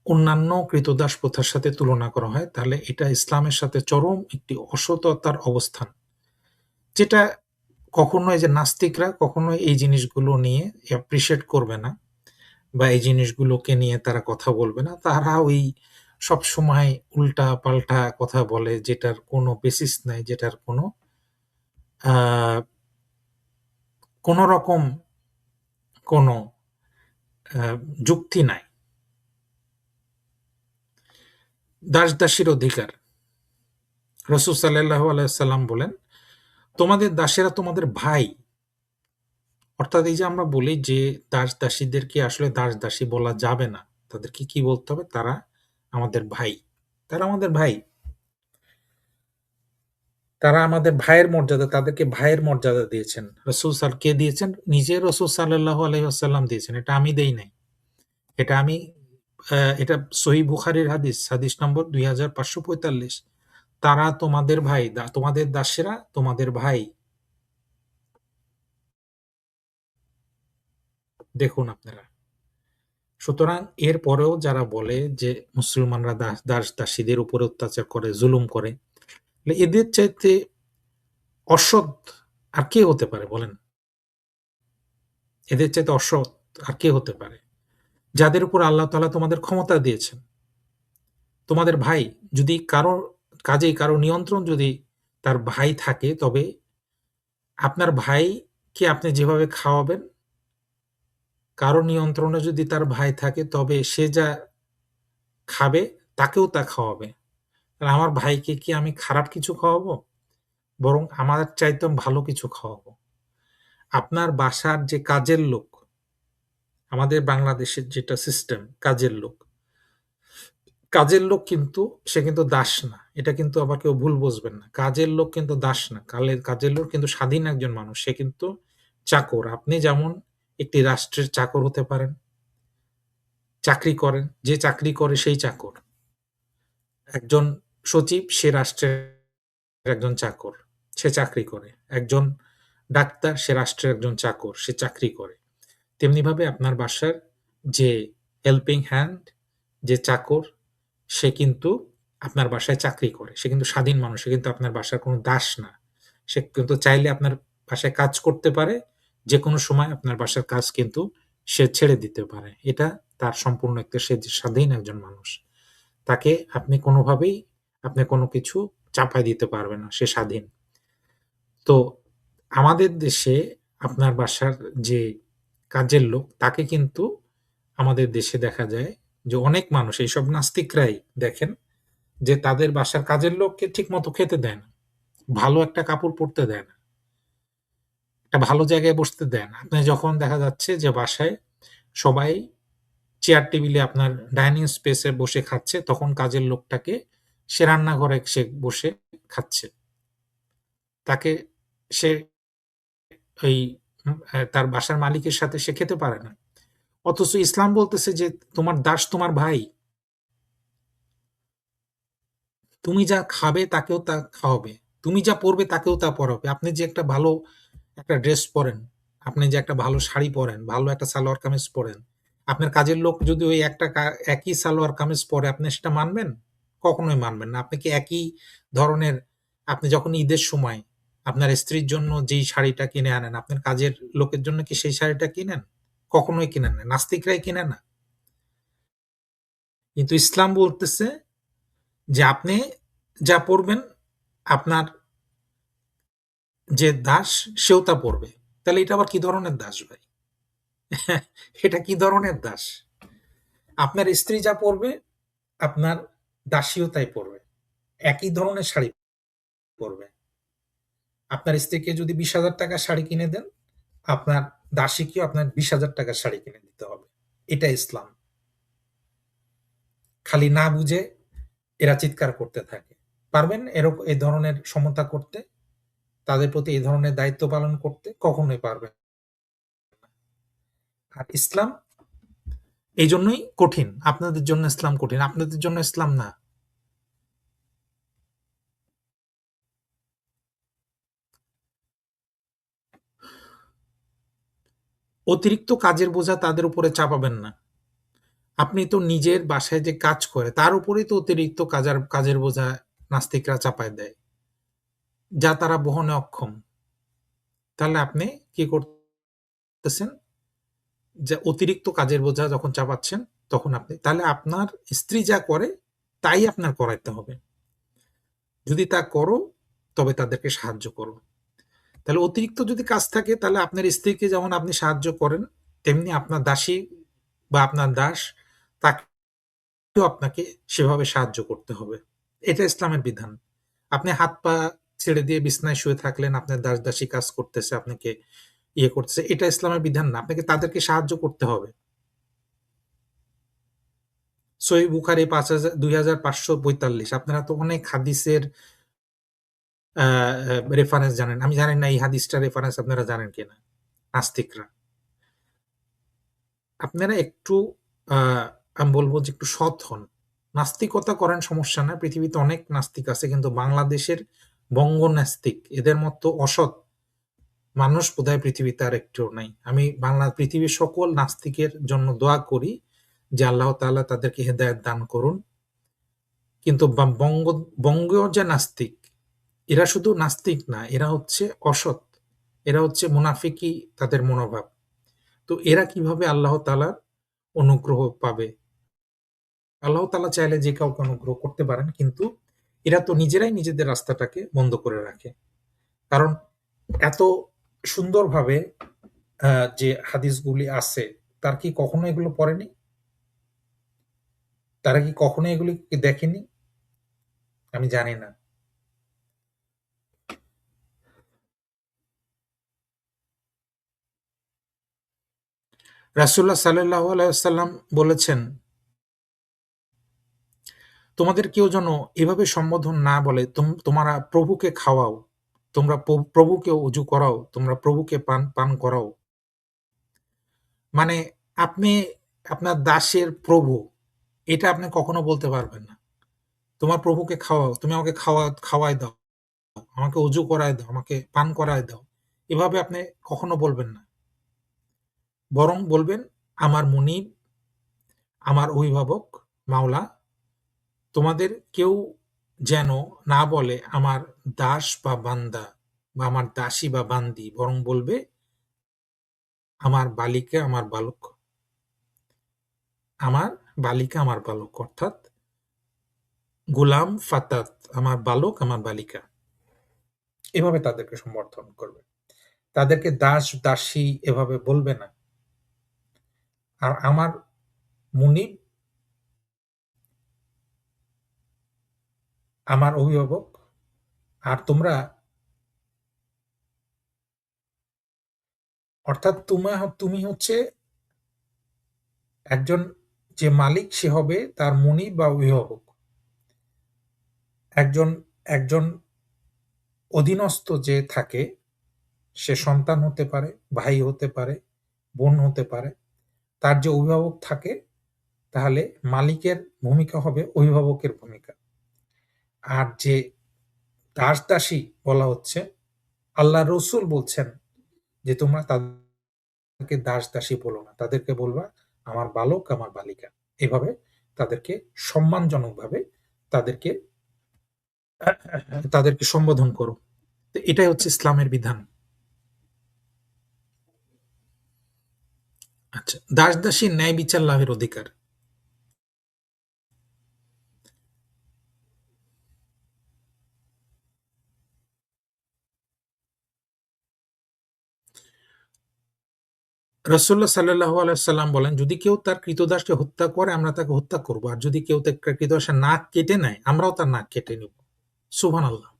অন্যান্য ক্রীতদাস প্রথার সাথে তুলনা করা হয়, তাহলে এটা ইসলামের সাথে চরম একটি অসততার অবস্থান। যেটা কখনোই যে নাস্তিকরা কখনোই এই জিনিসগুলো নিয়ে অ্যাপ্রিশিয়েট করবে না বা এই জিনিসগুলোকে নিয়ে তারা কথা বলবে না। তারা ওই সবসময় উল্টা-পাল্টা কথা বলে যেটার কোনো বেসিস নাই, যেটার আ কোনো রকম কোনো আ যুক্তি নাই। দাস-দাসীর অধিকার। রাসূল সাল্লাল্লাহু আলাইহি ওয়াসাল্লাম বলেন, "তোমাদের দাসেরা তোমাদের ভাই।" অর্থাৎ এই যে আমরা বলি যে দাস-দাসীদেরকে আসলে দাস-দাসী বলা যাবে না। তাদেরকে কি বলতে হবে? তারা আমাদের ভাই। তারা আমাদের ভাই। তারা আমাদের ভাইয়ের মর্যাদা, তাদেরকে ভাইয়ের মর্যাদা দিয়েছেন। কে দিয়েছেন? নিজে রাসূল সাল্লাল্লাহু আলাইহি ওয়াসাল্লাম দিয়েছেন। এটা আমি দেই নাই। এটা আমি এটা সহিহ বুখারীর হাদিস, হাদিস নম্বর ২৫৪৫। তারা তোমাদের ভাই, তোমাদের দাসেরা তোমাদের ভাই। দেখুন আপনারা। সুতরাং এরপরেও যারা বলে যে মুসলমানরা দাস-দাসীদের উপরে অত্যাচার করে, জুলুম করে, এদের চাইতে অসৎ আর কে হতে পারে বলেন? এদের চাইতে অসৎ আর কে হতে পারে? যাদের উপর আল্লাহ তাআলা তোমাদের ক্ষমতা দিয়েছেন। তোমাদের ভাই যদি কারো নিয়ন্ত্রণ যদি তার ভাই থাকে তবে আপনার ভাইকে আপনি যেভাবে খাওয়াবেন কারো নিয়ন্ত্রণে যদি তার ভাই থাকে তবে সে যা খাবে তাকেও তা খাওয়াবে। তাহলে আমার ভাইকে কি আমি খারাপ কিছু খাওয়াবো? বরং আমার চাইতেও ভালো কিছু খাওয়াবো। আপনার বাসার যে কাজের লোক, আমাদের বাংলাদেশের যেটা সিস্টেম কাজের লোক, কাজের লোক কিন্তু সে কিন্তু দাস না। এটা কিন্তু আবার কেউ ভুল বুঝবেন না। কাজের লোক কিন্তু দাস না। কাজের লোক কিন্তু স্বাধীন একজন মানুষ। সে কিন্তু চাকর। আপনি যেমন একটি রাষ্ট্রের চাকর হতে পারেন, চাকরি করেন। যে চাকরি করে সেই চাকর। একজন সচিব সে রাষ্ট্রের একজন চাকর। সে চাকরি করে। একজন ডাক্তার সে রাষ্ট্রের একজন চাকর। সে চাকরি করে। তেমনিভাবে আপনার বাসার যে হেল্পিং হ্যান্ড, যে চাকর, সে কিন্তু আপনার বাসায় চাকরি করে। সে কিন্তু স্বাধীন মানুষ। সে কিন্তু আপনার বাসার কোনো দাস না। সে কিন্তু চাইলে আপনার বাসায় কাজ করতে পারে। যেকোনো সময় আপনার বাসার কাজ কিন্তু সে ছেড়ে দিতে পারে। এটা তার সম্পূর্ণ একটা সে স্বাধীন একজন মানুষ। তাকে আপনি কোনোভাবেই আপনি কোনো কিছু চাপায় দিতে পারবেন না। সে স্বাধীন। তো আমাদের দেশে আপনার বাসার যে কাজের লোক তাকে কিন্তু আমাদের দেশে দেখা যায় যে অনেক মানুষ এইসব নাস্তিকরাই দেখেন যে তাদের বাসার কাজের লোককে ঠিকমতো খেতে দেয় না। ভালো একটা কাপড় পরতে দেয় না। একটা ভালো জায়গায় বসতে দেয় না। আপনি যখন দেখা যাচ্ছে যে বাসায় সবাই চেয়ার টেবিলে আপনার ডাইনিং স্পেসে বসে খাচ্ছে, তখন কাজের লোকটাকে সে রান্নাঘরে সে বসে খাচ্ছে। তাকে সে ওই তার বাসার মালিকের সাথে সে খেতে পারে না। অথচ ইসলাম বলতেছে যে তোমার দাস তোমার ভাই। তুমি যা খাবে তাকেও তা খাওয়াবে। তুমি যা পড়বে তাকেও তা পড়াবে। আপনি যে একটা ভালো একটা ড্রেস পরেন, আপনি যে একটা ভালো শাড়ি পরেন, ভালো একটা সালোয়ার কামিজ পরেন, আপনার কাজের লোক যদি ওই একটা একই সালোয়ার কামিজ পরে আপনি সেটা মানবেন? কখনোই মানবেন না। আপনি কি একই ধরনের আপনি যখন ঈদের সময় আপনার স্ত্রীর জন্য যেই শাড়িটা কিনে আনেন, আপনার কাজের লোকের জন্য কি সেই শাড়িটা কিনেন? কখনোই কিনেন না। নাস্তিকরাই কিনে না। কিন্তু ইসলাম বলতেছে যে আপনি যা পড়বেন আপনার যে দাস সেও তা পড়বে। তাহলে এটা আবার কি ধরনের দাস ভাই? এটা কি ধরনের দাস? আপনার স্ত্রী যা পড়বে, আপনার দাসীও তাই পড়বে। একই ধরনের শাড়ি পরবে। আপনার স্ত্রীকে যদি ৳২০,০০০ শাড়ি কিনে দেন, আপনার দাসীকেও আপনার ৳২০,০০০ শাড়ি কিনে দিতে হবে। এটা ইসলাম। খালি না বুঝে এরা চিৎকার করতে থাকে। পারবেন এ ধরনের সমতা করতে? তাদের প্রতি এই ধরনের দায়িত্ব পালন করতে? কখনোই পারবেন না। আর ইসলাম এইজন্যই কঠিন। আপনাদের জন্য ইসলাম কঠিন। আপনাদের জন্য ইসলাম না। অতিরিক্ত কাজের বোঝা তাদের উপরে চাপাবেন না। আপনি তো নিজের বাসায় যে কাজ করে তার উপরেই তো অতিরিক্ত কাজের বোঝা নাস্তিকরা চাপায় দেয়। যা তারা বহনে অক্ষম। তাহলে আপনি কি করতেছেন? যে অতিরিক্ত কাজের বোঝা যখন চাপাচ্ছেন তখন আপনি তাহলে আপনার স্ত্রী যা করে তাই আপনার করাইতে হবে। যদি তা করো তবে তাদেরকে সাহায্য করো। তাহলে অতিরিক্ত যদি কাজ থাকে তাহলে আপনার স্ত্রীকে যেমন আপনি সাহায্য করেন, তেমনি আপনার দাসী বা আপনার দাস তাকেও আপনাকে সেভাবে সাহায্য করতে হবে। এটা ইসলামের বিধান। আপনি হাত-পা ছেড়ে দিয়ে বিছানায় শুয়ে থাকলেন, আপনার দাস-দাসী কাজ করতেছে, আপনাকে করতেছে। এটা ইসলামের বিধান না। আপনাকে তাদেরকে সাহায্য করতে হবে। সহিহ বুখারী ২৫৪৫ আপনারা তো অনেক হাদিসের আ আ রেফারেন্স জানেন। আমি জানি না এই হাদিসটার রেফারেন্স আপনারা জানেন কিনা? নাস্তিকরা। আপনারা একটু আ আমি বলব যে একটু সৎ হন। নাস্তিকতা করেন সমস্যা নাই। পৃথিবীতে অনেক নাস্তিক আছে। কিন্তু বাংলাদেশের বঙ্গ নাস্তিক এদের মতো অসৎ মানুষ বোধহয় পৃথিবীতে আর একটিও নাই। আমি পৃথিবীর সকল নাস্তিকের জন্য দোয়া করি যে আল্লাহ তাআলা তাদেরকে হেদায়েত দান করুন। কিন্তু বঙ্গীয় যে নাস্তিক, এরা শুধু নাস্তিক না, এরা হচ্ছে অসৎ। এরা হচ্ছে মুনাফিকি তাদের মনোভাব। তো এরা কিভাবে আল্লাহ তাআলার অনুগ্রহ পাবে? আল্লাহ তাআলা চাইলে যে কাউকে অনুগ্রহ করতে পারেন। কিন্তু এরা তো নিজেরাই নিজেদের রাস্তাটাকে বন্ধ করে রাখে। কারণ এত সুন্দরভাবে আ যে হাদিসগুলি আছে তারা কি কখনো এগুলো পড়েনি? তারা কি কখনো এগুলি দেখেনি? আমি জানি না। রাসূলুল্লাহ সাল্লাল্লাহু আলাইহি ওয়াসাল্লাম বলেছেন, "তোমাদের কেউ যেন এভাবে সম্বোধন না বলে, তোমরা প্রভুকে খাওয়াও, তোমরা প্রভুকে ওযু করাও, তোমরা প্রভুকে পান পান করাও।" মানে আপনি আপনার দাসের প্রভু, এটা আপনি কখনো বলতে পারবেন না। তোমার প্রভুকে খাওয়াও, তুমি আমাকে খাওয়ায় দাও, আমাকে ওযু করায় দাও, আমাকে পান করায় দাও। এভাবে আপনি কখনো বলবেন না। বরং বলবেন, "আমার মুনিব, আমার অভিভাবক, মাওলা, তোমাদের কেউ যেন না বলে আমার দাস বা বান্দা বা আমার দাসী বা বান্দি, বরং বলবে আমার বালিকা, আমার বালক, আমার বালিকা, আমার বালক।" অর্থাৎ গুলাম, ফাতাত, আমার বালক, আমার বালিকা। এভাবে তাদেরকে সম্বোধন করবে। তাদেরকে দাস, দাসী এভাবে বলবে না। আর আমার মুনিব, আমার অভিভাবক, আর তোমরা, অর্থাৎ তুমি হচ্ছে একজন, যে মালিক সে হবে তার মুনিব বা অভিভাবক। একজন একজন অধীনস্থ যে থাকে, সে সন্তান হতে পারে, ভাই হতে পারে, বোন হতে পারে। তার যে অভিভাবক থাকে, তাহলে মালিকের ভূমিকা হবে অভিভাবকের ভূমিকা। আর যে দাস-দাসী বলা হচ্ছে, আল্লাহর রাসূল বলছেন যে তোমরা তাদেরকে দাস-দাসী বলো না। তাদেরকে বলবা আমার বালক, আমার বালিকা। এভাবে তাদেরকে সম্মানজনকভাবে তাদেরকে তাদেরকে সম্বোধন করো। তো এটাই হচ্ছে ইসলামের বিধান। আচ্ছা, দাস-দাসীর ন্যায় বিচার লাভের অধিকার। রাসূলুল্লাহ সাল্লাল্লাহু আলাইহি ওয়াসাল্লাম বলেন, "যদি কেউ তার ক্রীতদাসকে হত্যা করে, আমরা তাকে হত্যা করব। আর যদি কেউ তার ক্রীতদাসের নাক কেটে নেয়, আমরাও তার নাক কেটে নিব।" সুবহানাল্লাহ।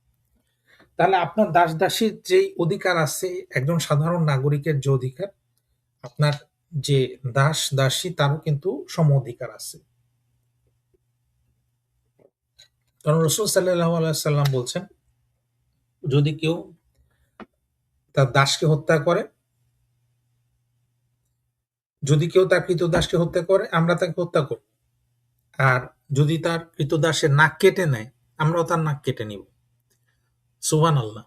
তাহলে আপনার দাস-দাসীর যেই অধিকার আছে, একজন সাধারণ নাগরিকের যে অধিকার, আপনার যে দাস-দাসী তারও কিন্তু সম অধিকার আছে। কারণ রাসূল সাল্লাল্লাহু আলাইহি ওয়াসাল্লাম বলছেন, যদি কেউ তার দাসকে হত্যা করে, যদি কেউ তার ক্রীতদাসকে হত্যা করে, আমরা তাকে হত্যা করব। আর যদি তার ক্রীতদাসের নাক কেটে নেয়, আমরাও তার নাক কেটে নিব। সুবহানাল্লাহ।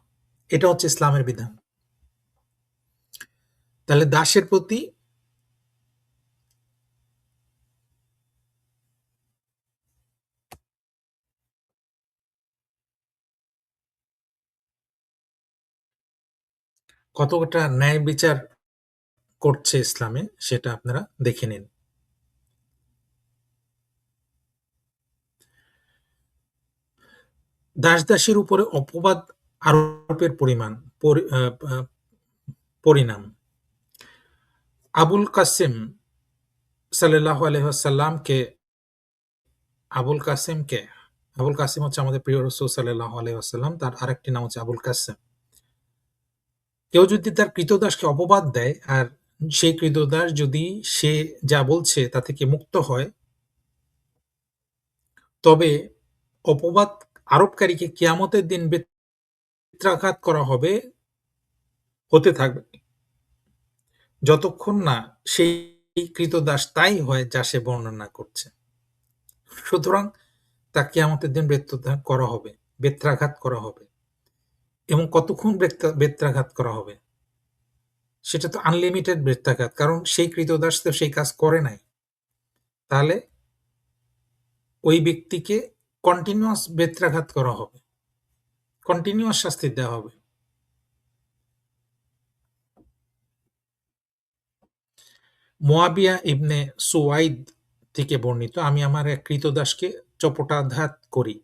এটা হচ্ছে ইসলামের বিধান। তাহলে দাসের প্রতি কতটা ন্যায় বিচার করছে ইসলামে, সেটা আপনারা দেখে নিন। দাস-দাসীর উপরে অপবাদ আরোপের পরিমাণ, পরি আ আ পরিণাম। আবুল কাসেম সাল্লাল্লাহু আলাইহি ওয়াসাল্লামকে আবুল কাসেম কে? আবুল কাসেম হচ্ছে আমাদের প্রিয় রাসূল সাল্লাল্লাহু আলাইহি ওয়াসাল্লাম। তার আরেকটি নাম হচ্ছে আবুল কাসেম। কেউ যদি তার ক্রীতদাসকে অপবাদ দেয়, আর সেই ক্রীতদাস যদি সে যা বলছে তা থেকে মুক্ত হয়, তবে অপবাদ আরোপকারীকে কিয়ামতের দিন বেত্রাঘাত করা হতে থাকবে, যতক্ষণ না সেই ক্রীতদাস তাই হয় যা সে বর্ণনা করছে। সুতরাং তাকে কিয়ামতের দিন বেত্রাঘাত করা হবে। এবং কতক্ষণ বেত্রাঘাত করা হবে? সেটা তো আনলিমিটেড বেত্রাঘাত। কারণ সেই ক্রীতদাস তো সেই কাজ করে নাই। তাহলে ওই ব্যক্তিকে কন্টিনিউয়াস বেত্রাঘাত করা হবে। কন্টিনিউয়াস শাস্তি দেওয়া হবে। মুয়াবিয়া ইবনে সুয়াইদ থেকে বর্ণিত, আমি আমার এক ক্রীতদাসকে চপটাঘাত করি,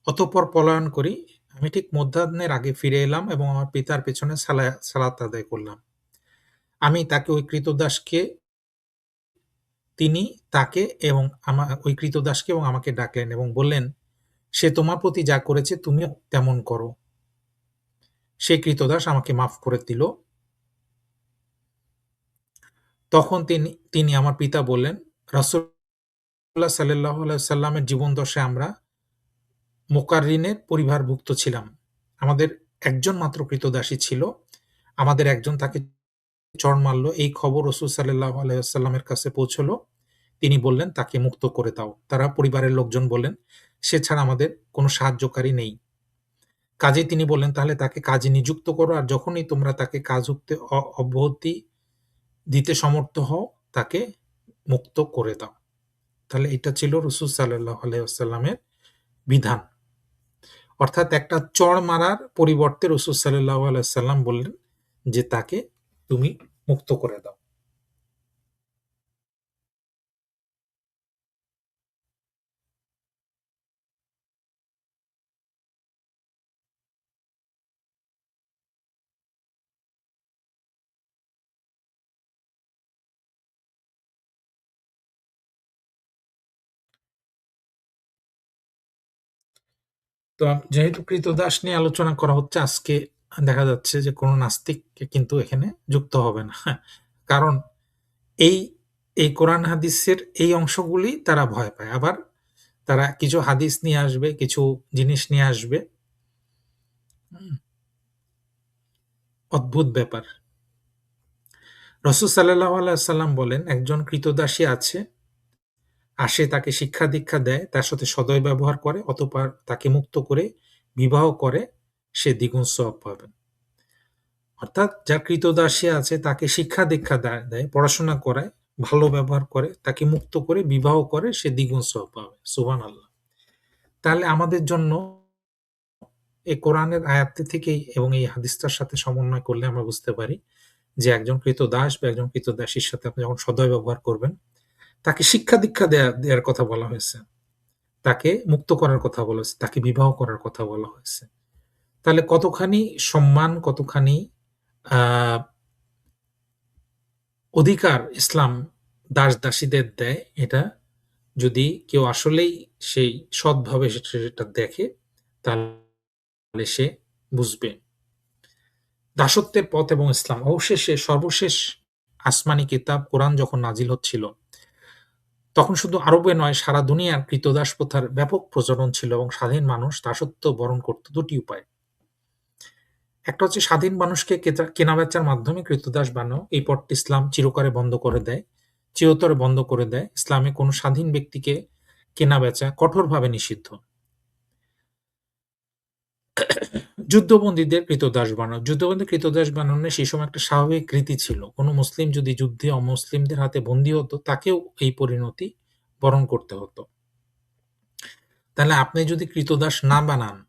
অতঃপর পলায়ন করি। আমি ঠিক মধ্যাহ্নের আগে ফিরে এলাম এবং আমার পিতার পেছনে সালাত আদায় করলাম। আমি তাকে ওই ক্রীতদাসকে তিনি তাকে এবং ওই ক্রীতদাসকে এবং আমাকে ডাকলেন এবং বললেন, "সে তোমার প্রতি যা করেছে তুমিও তেমন করো।" সেই ক্রীতদাস আমাকে মাফ করে দিল। তখন তিনি তিনি আমার পিতা বললেন, "রাসূলুল্লাহ সাল্লাল্লাহু আলাইহি ওয়াসাল্লামের জীবদ্দশায় আমরা মুকাররিনের পরিবারভুক্ত ছিলাম। আমাদের একজন মাত্র ক্রীতদাসী ছিল। আমাদের একজন তাকে চড় মারল। এই খবর রাসূল সাল্লাল্লাহু আলাইহি ওয়াসাল্লামের কাছে পৌঁছল। তিনি বললেন, "তাকে মুক্ত করে দাও।" তারা পরিবারের লোকজন বললেন, "সে ছাড়া আমাদের কোনো সাহায্যকারী নেই।" কাজেই তিনি বললেন, "তাহলে তাকে কাজে নিযুক্ত করো, আর যখনই তোমরা তাকে কাজ অব্যাহতি দিতে সমর্থ হও, তাকে মুক্ত করে দাও।" তাহলে এটা ছিল রাসূল সাল্লাল্লাহু আলাইহি ওয়াসাল্লামের বিধান। অর্থাৎ একটা চড় মারার পরিবর্তে রাসূল সাল্লাল্লাহু আলাইহি ওয়াসাল্লাম বললেন যে, "তাকে তুমি মুক্ত করে দাও।" তো যেহেতু ক্রীতদাস নিয়ে আলোচনা করা হচ্ছে, আজকে দেখা যাচ্ছে যে কোনো নাস্তিককে কিন্তু এখানে যুক্ত হবে না। কারণ এই, এই কোরআন হাদিসের এই অংশগুলি তারা ভয় পায়। আবার তারা কিছু হাদিস নিয়ে আসবে, কিছু জিনিস নিয়ে আসবে। হুম? অদ্ভুত ব্যাপার। রাসূল সাল্লাল্লাহু আলাইহি ওয়াসাল্লাম বলেন, "একজন ক্রীতদাসী আসে তাকে শিক্ষা-দীক্ষা দেয়, তার সাথে সদয় ব্যবহার করে, অতঃপর তাকে মুক্ত করে বিবাহ করে, সে দ্বিগুণ সওয়াব পাবে।" অর্থাৎ যার ক্রীতদাসী আছে তাকে শিক্ষা-দীক্ষা দেয়, পড়াশোনা করায়, ভালো ব্যবহার করে, তাকে মুক্ত করে বিবাহ করে, সে দ্বিগুণ সওয়াব পাবে। সুবহানাল্লাহ! তাহলে আমাদের জন্য এই কোরআনের আয়াতটি থেকেই এবং এই হাদিসটার সাথে সমন্বয় করলে আমরা বুঝতে পারি যে একজন ক্রীতদাস বা একজন ক্রীতদাসীর সাথে আপনি যখন সদয় ব্যবহার করবেন, তাকে শিক্ষা-দীক্ষা দেয়ার কথা বলা হয়েছে। তাকে মুক্ত করার কথা বলা হয়েছে, তাকে বিবাহ করার কথা বলা হয়েছে। তাহলে কতখানি সম্মান, কতখানি আ অধিকার ইসলাম দাস-দাসীদের দেয়, এটা যদি কেউ আসলেই সেই সৎভাবে সেটা দেখে, তাহলে সে বুঝবে। দাসত্বের পথ এবং ইসলাম। অবশেষে সর্বশেষ আসমানি কিতাব কোরআন যখন নাজিল হচ্ছিল, তখন শুধু আরবে নয়, সারা দুনিয়ার ক্রীতদাস প্রথার ব্যাপক প্রচলন ছিল এবং স্বাধীন মানুষ দাসত্ব বরণ করত ২ টি উপায়ে। একটা হচ্ছে স্বাধীন মানুষকে কেনাবেচার মাধ্যমে ক্রীতদাস বানানো। এই পথটি ইসলাম চিরতরে বন্ধ করে দেয়। ইসলামে কোনো স্বাধীন ব্যক্তিকে কেনাবেচা কঠোরভাবে নিষিদ্ধ। যুদ্ধবন্দী ক্রীতদাস বানানো সেই সময় একটা স্বাভাবিক রীতি ছিল। কোনো মুসলিম যদি যুদ্ধে অমুসলিমদের হাতে বন্দী হতো, তাকেও এই পরিণতি বরণ করতে হতো। তাহলে আপনি যদি ক্রীতদাস না বানান,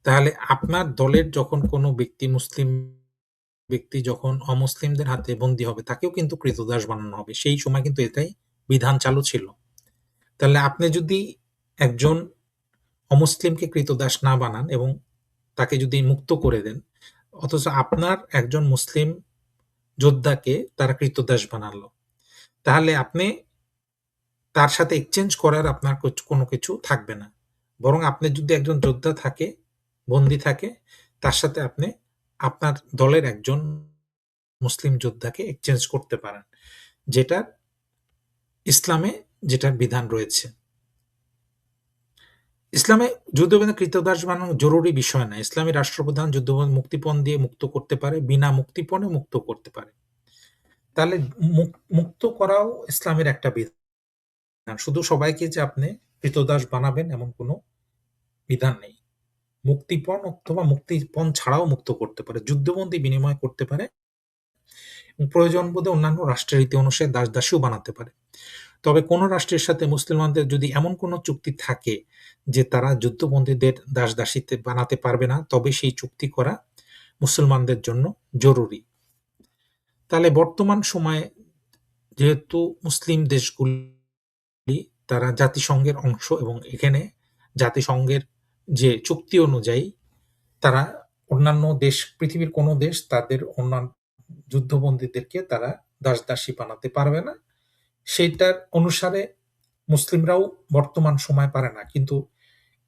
তাহলে আপনার দলের যখন কোনো মুসলিম ব্যক্তি যখন অমুসলিমদের হাতে বন্দী হবে, তাকেও কিন্তু ক্রীতদাস বানানো হবে। সেই সময় কিন্তু এটাই বিধান চালু ছিল। তাহলে আপনি যদি একজন অমুসলিমকে ক্রীতদাস না বানান এবং তাকে যদি মুক্ত করে দেন, অথচ আপনার একজন মুসলিম যোদ্ধাকে তারা ক্রীতদাস বানালো, তাহলে আপনি তার সাথে এক্সচেঞ্জ করার আপনার কোনো কিছু থাকবে না। বরং আপনার যদি একজন যোদ্ধা থাকে, বন্দী থাকে, তার সাথে আপনি আপনার দলের একজন মুসলিম যোদ্ধাকে এক্সচেঞ্জ করতে পারেন। যেটা ইসলামে যেটার বিধান রয়েছে। ইসলামে যুদ্ধবন্দী ক্রীতদাস বানানো জরুরি বিষয় না। ইসলামী রাষ্ট্রপ্রধান যুদ্ধবন্দী মুক্তিপণ দিয়ে মুক্ত করতে পারে, বিনা মুক্তিপণে মুক্ত করতে পারে। তাহলে মুক্ত করাও ইসলামের একটা বিধান। শুধু সবাইকে যে আপনি ক্রীতদাস বানাবেন এমন কোনো বিধান নেই। মুক্তিপণ অথবা মুক্তিপণ ছাড়াও মুক্ত করতে পারে। যুদ্ধবন্দী বিনিময় করতে পারে এবং প্রয়োজন বোধে অন্যান্য রাষ্ট্রের রীতি অনুসারে দাস-দাসীও বানাতে পারে। তবে কোন রাষ্ট্রের সাথে মুসলমানদের যদি এমন কোনো চুক্তি থাকে যে তারা যুদ্ধবন্দীদের দাস-দাসীতে বানাতে পারবে না, তবে সেই চুক্তি করা মুসলমানদের জন্য জরুরি। তাহলে বর্তমান সময়ে যেহেতু মুসলিম দেশগুলি তারা জাতিসংঘের অংশ এবং এখানে জাতিসংঘের যে চুক্তি অনুযায়ী তারা অন্যান্য দেশ, পৃথিবীর কোনো দেশ তাদের যুদ্ধবন্দীদেরকে তারা দাস-দাসী বানাতে পারবে না। সেইটার অনুসারে মুসলিমরাও বর্তমান সময়ে পারে না। কিন্তু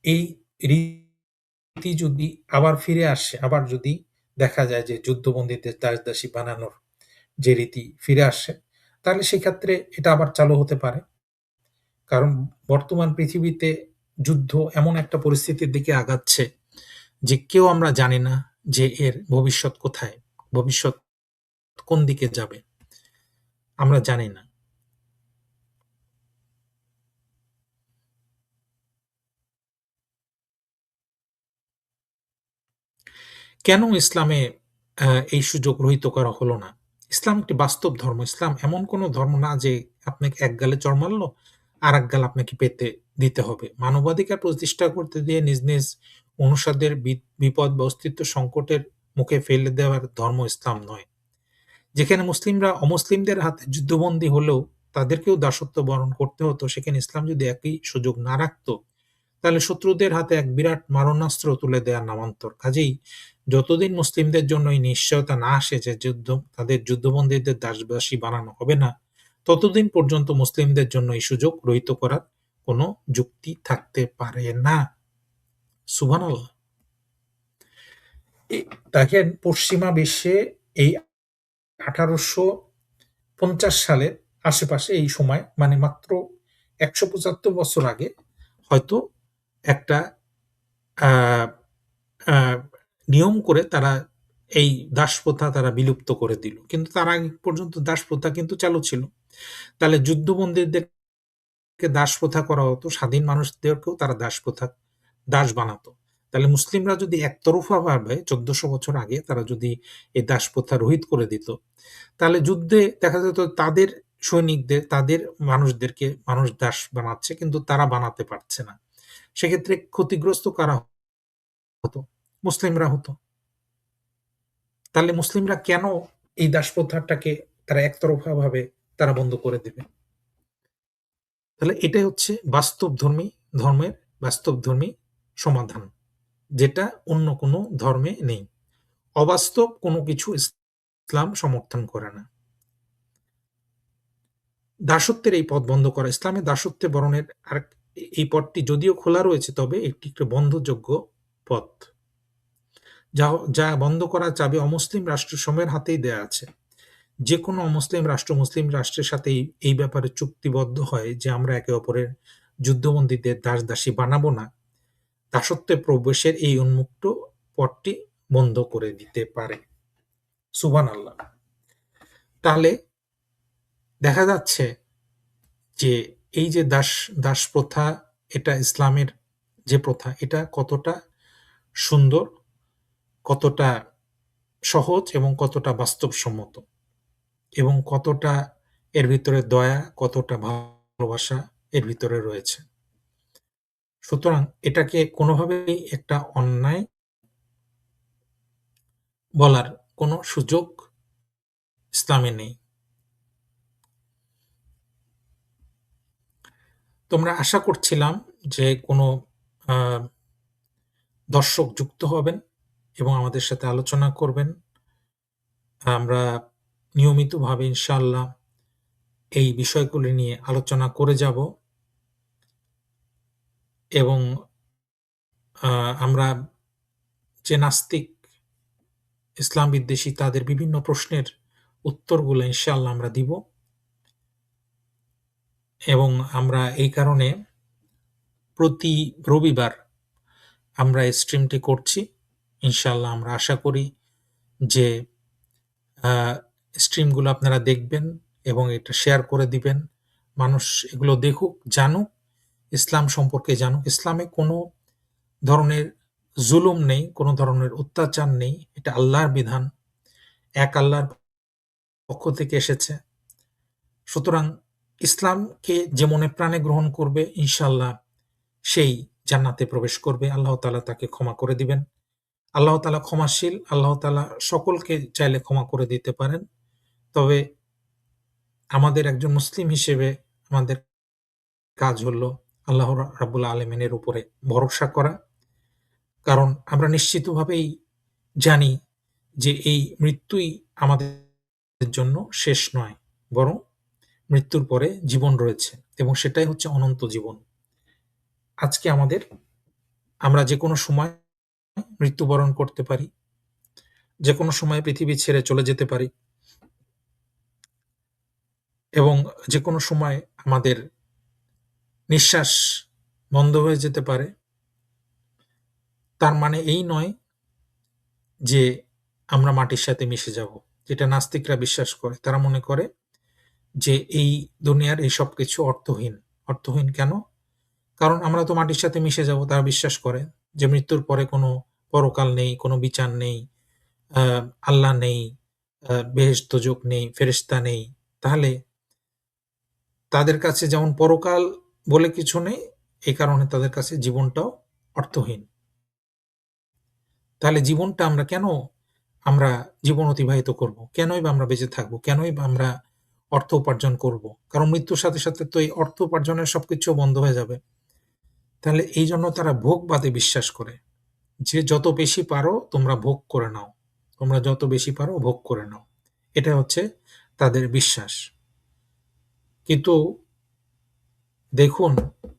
এই রীতি যদি আবার ফিরে আসে, আবার যদি দেখা যায় যে যুদ্ধবন্দীদের দাস-দাসী বানানোর যে রীতি ফিরে আসে, তাহলে সেক্ষেত্রে এটা আবার চালু হতে পারে। কারণ বর্তমান পৃথিবীতে যুদ্ধ এমন একটা পরিস্থিতির দিকে আগাচ্ছে যে কেউ আমরা জানি না যে এর ভবিষ্যৎ কোথায়? ভবিষ্যৎ কোন দিকে যাবে? আমরা জানি না। কেন ইসলামে এই সুযোগ রহিত করা হলো না? ইসলাম একটি বাস্তব ধর্ম। ইসলাম এমন কোনো ধর্ম না যে আপনাকে এক গালে চড় মারল, আরেক গাল আপনাকে পেতে দিতে হবে। মানবাধিকার প্রতিষ্ঠা করতে দিয়ে নিজ অনুসারীদের বিপদ বা অস্তিত্ব সংকটের মুখে ফেলে দেওয়ার ধর্ম ইসলাম নয়। যেখানে মুসলিমরা অমুসলিমদের হাতে যুদ্ধবন্দী হলেও তাদেরকেও দাসত্ব বরণ করতে হতো, সেখানে ইসলাম যদি একই সুযোগ না রাখত, তাহলে শত্রুদের হাতে এক বিরাট মারণাস্ত্র তুলে দেওয়ার নামান্তর। কাজেই যতদিন মুসলিমদের জন্য এই নিশ্চয়তা না আসে যে তাদের যুদ্ধবন্দীদের দাসদাসী বানানো হবে না, ততদিন পর্যন্ত মুসলিমদের জন্য এই সুযোগ রহিত করার কোনো যুক্তি থাকতে পারে না। সুবহানাল্লাহ। দেখেন পশ্চিমা বিশ্বে এই ১৮৫০ সালের আশেপাশে এই সময়, মানে মাত্র ১৭৫ বছর আগে হয়তো একটা আ আ নিয়ম করে তারা এই দাসপ্রথা তারা বিলুপ্ত করে দিল। কিন্তু তার আগে পর্যন্ত দাসপ্রথা কিন্তু চালু ছিল। তাহলে যুদ্ধবন্দীদেরকে দাসপ্রথা করা হতো, স্বাধীন মানুষদেরকেও তারা দাস বানাতো। তাহলে মুসলিমরা যদি একতরফাভাবে ১৪০০ বছর আগে তারা যদি এই দাসপ্রথা রহিত করে দিত, তাহলে যুদ্ধে দেখা যেত তাদের সৈনিকদের, তাদের মানুষদেরকে মানুষ দাস বানাচ্ছে কিন্তু তারা বানাতে পারছে না। সেক্ষেত্রে ক্ষতিগ্রস্ত কারা হতো? মুসলিমরা হতো। তাহলে মুসলিমরা কেন এই দাসপ্রথাটাকে তারা একতরফাভাবে তারা বন্ধ করে দিবে? তাহলে এটাই হচ্ছে ধর্মের বাস্তবধর্মী সমাধান, যেটা অন্য কোনো ধর্মে নেই। অবাস্তব কোনো কিছু ইসলাম সমর্থন করে না। দাসত্বের এই পথ বন্ধ করা, ইসলামে দাসত্বে বরণের এই পথটি যদিও খোলা রয়েছে, তবে একটি একটি বন্ধযোগ্য পথ। যা বন্ধ করার চাবি অমুসলিম রাষ্ট্রসমূহের হাতেই দেয়া আছে। যেকোনো অমুসলিম রাষ্ট্র মুসলিম রাষ্ট্রের সাথে এই ব্যাপারে চুক্তিবদ্ধ হয় যে আমরা একে অপরের যুদ্ধবন্দীদের দাস-দাসী বানাবো না, দাসত্বে প্রবেশের এই উন্মুক্ত পথটি বন্ধ করে দিতে পারে। সুবহানাল্লাহ। তাহলে দেখা যাচ্ছে যে এই যে দাস প্রথা, এটা ইসলামের যে প্রথা, এটা কতটা সুন্দর, কতটা সহজ এবং কতটা বাস্তবসম্মত, এবং কতটা এর ভিতরে দয়া, কতটা ভালোবাসা এর ভিতরে রয়েছে। সুতরাং এটাকে কোনোভাবেই একটা অন্যায় বলার কোনো সুযোগ ইসলামে নেই। তোমরা আশা করছিলাম যে কোনো আ দর্শক যুক্ত হবেন এবং আমাদের সাথে আলোচনা করবেন। আমরা নিয়মিতভাবে ইনশাআল্লাহ এই বিষয়গুলি নিয়ে আলোচনা করে যাব, এবং আমরা যে নাস্তিক, ইসলাম বিদ্বেষী তাদের বিভিন্ন প্রশ্নের উত্তরগুলো ইনশাআল্লাহ আমরা দিব, এবং আমরা এই কারণে প্রতি রবিবার আমরা এই স্ট্রিমটি করছি। ইনশাআল্লাহ আমরা আশা করি যে আ স্ট্রিমগুলো আপনারা দেখবেন এবং এটা শেয়ার করে দিবেন। মানুষ এগুলো দেখুক, জানুক, ইসলাম সম্পর্কে জানুক। ইসলামে কোনো ধরনের জুলুম নেই, কোনো ধরনের অত্যাচার নেই। এটা আল্লাহর বিধান। এক আল্লাহর পক্ষ থেকে এসেছে। সুতরাং ইসলামকে যে মনে প্রাণে গ্রহণ করবে, ইনশাআল্লাহ সেই জান্নাতে প্রবেশ করবে। আল্লাহ তাআলা তাকে ক্ষমা করে দিবেন। আল্লাহ তাআলা ক্ষমাশীল। আল্লাহ তাআলা সকলকে চাইলে ক্ষমা করে দিতে পারেন। তবে আমাদের একজন মুসলিম হিসেবে আমাদের কাজ হলো আল্লাহ রাব্বুল আলামিনের উপরে ভরসা করা। কারণ আমরা নিশ্চিতভাবেই জানি যে এই মৃত্যুই আমাদের জন্য শেষ নয়, বরং মৃত্যুর পরে জীবন রয়েছে এবং সেটাই হচ্ছে অনন্ত জীবন। আজকে আমরা যেকোনো সময় মৃত্যুবরণ করতে পারি, যেকোনো সময় পৃথিবী ছেড়ে চলে যেতে পারি এবং যেকোনো সময় আমাদের নিঃশ্বাস বন্ধ হয়ে যেতে পারে। তার মানে এই নয় যে আমরা মাটির সাথে মিশে যাব। যেটা নাস্তিকরা বিশ্বাস করে। তারা মনে করে যে এই দুনিয়ার এই সবকিছু অর্থহীন। অর্থহীন কেন? কারণ আমরা তো মাটির সাথে মিশে যাব। তারা বিশ্বাস করে যে মৃত্যুর পরে কোনো পরকাল নেই, কোনো বিচার নেই, আ আল্লাহ নেই, বেহেশত দোজখ নেই, ফেরেশতা নেই। তাহলে তাদের কাছে যেমন পরকাল বলে কিছু নেই, এই কারণে তাদের কাছে জীবনটাও অর্থহীন। তাহলে জীবনটা আমরা জীবন অতিবাহিত করব? কেনই বা আমরা বেঁচে থাকবো? কেনই বা আমরা অর্থ উপার্জন করব? কারণ মৃত্যুর সাথে, সাথে তো এই অর্থ উপার্জনের সবকিছু বন্ধ হয়ে যাবে। তাহলে এইজন্য তারা ভোগবাদে বিশ্বাস করে। যে যত বেশি পারো তোমরা ভোগ করে নাও। তোমরা যত বেশি পারো ভোগ করে নাও। এটা হচ্ছে তাদের বিশ্বাস। কিন্তু দেখুন,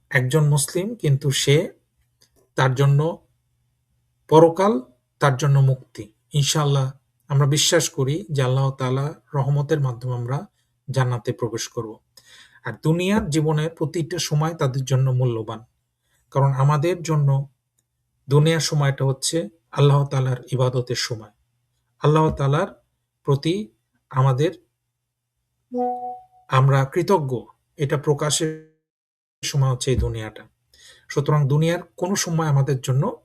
একজন মুসলিম কিন্তু তার জন্য পরকাল, তার জন্য মুক্তি। ইনশাআল্লাহ আমরা বিশ্বাস করি যে আল্লাহ তাআলা রহমতের মাধ্যমে আমরা জান্নাতে প্রবেশ করব। আর দুনিয়ার জীবনের প্রতিটা সময় তাদের জন্য মূল্যবান। কারণ আমাদের জন্য দুনিয়ার সময়টা হচ্ছে আল্লাহ তাআলার ইবাদতের সময়। আল্লাহ তাআলার প্রতি আমাদের আমরা কৃতজ্ঞ, এটা প্রকাশের সময় হচ্ছে এই দুনিয়াটা। সুতরাং দুনিয়ার কোনো সময় আমাদের জন্য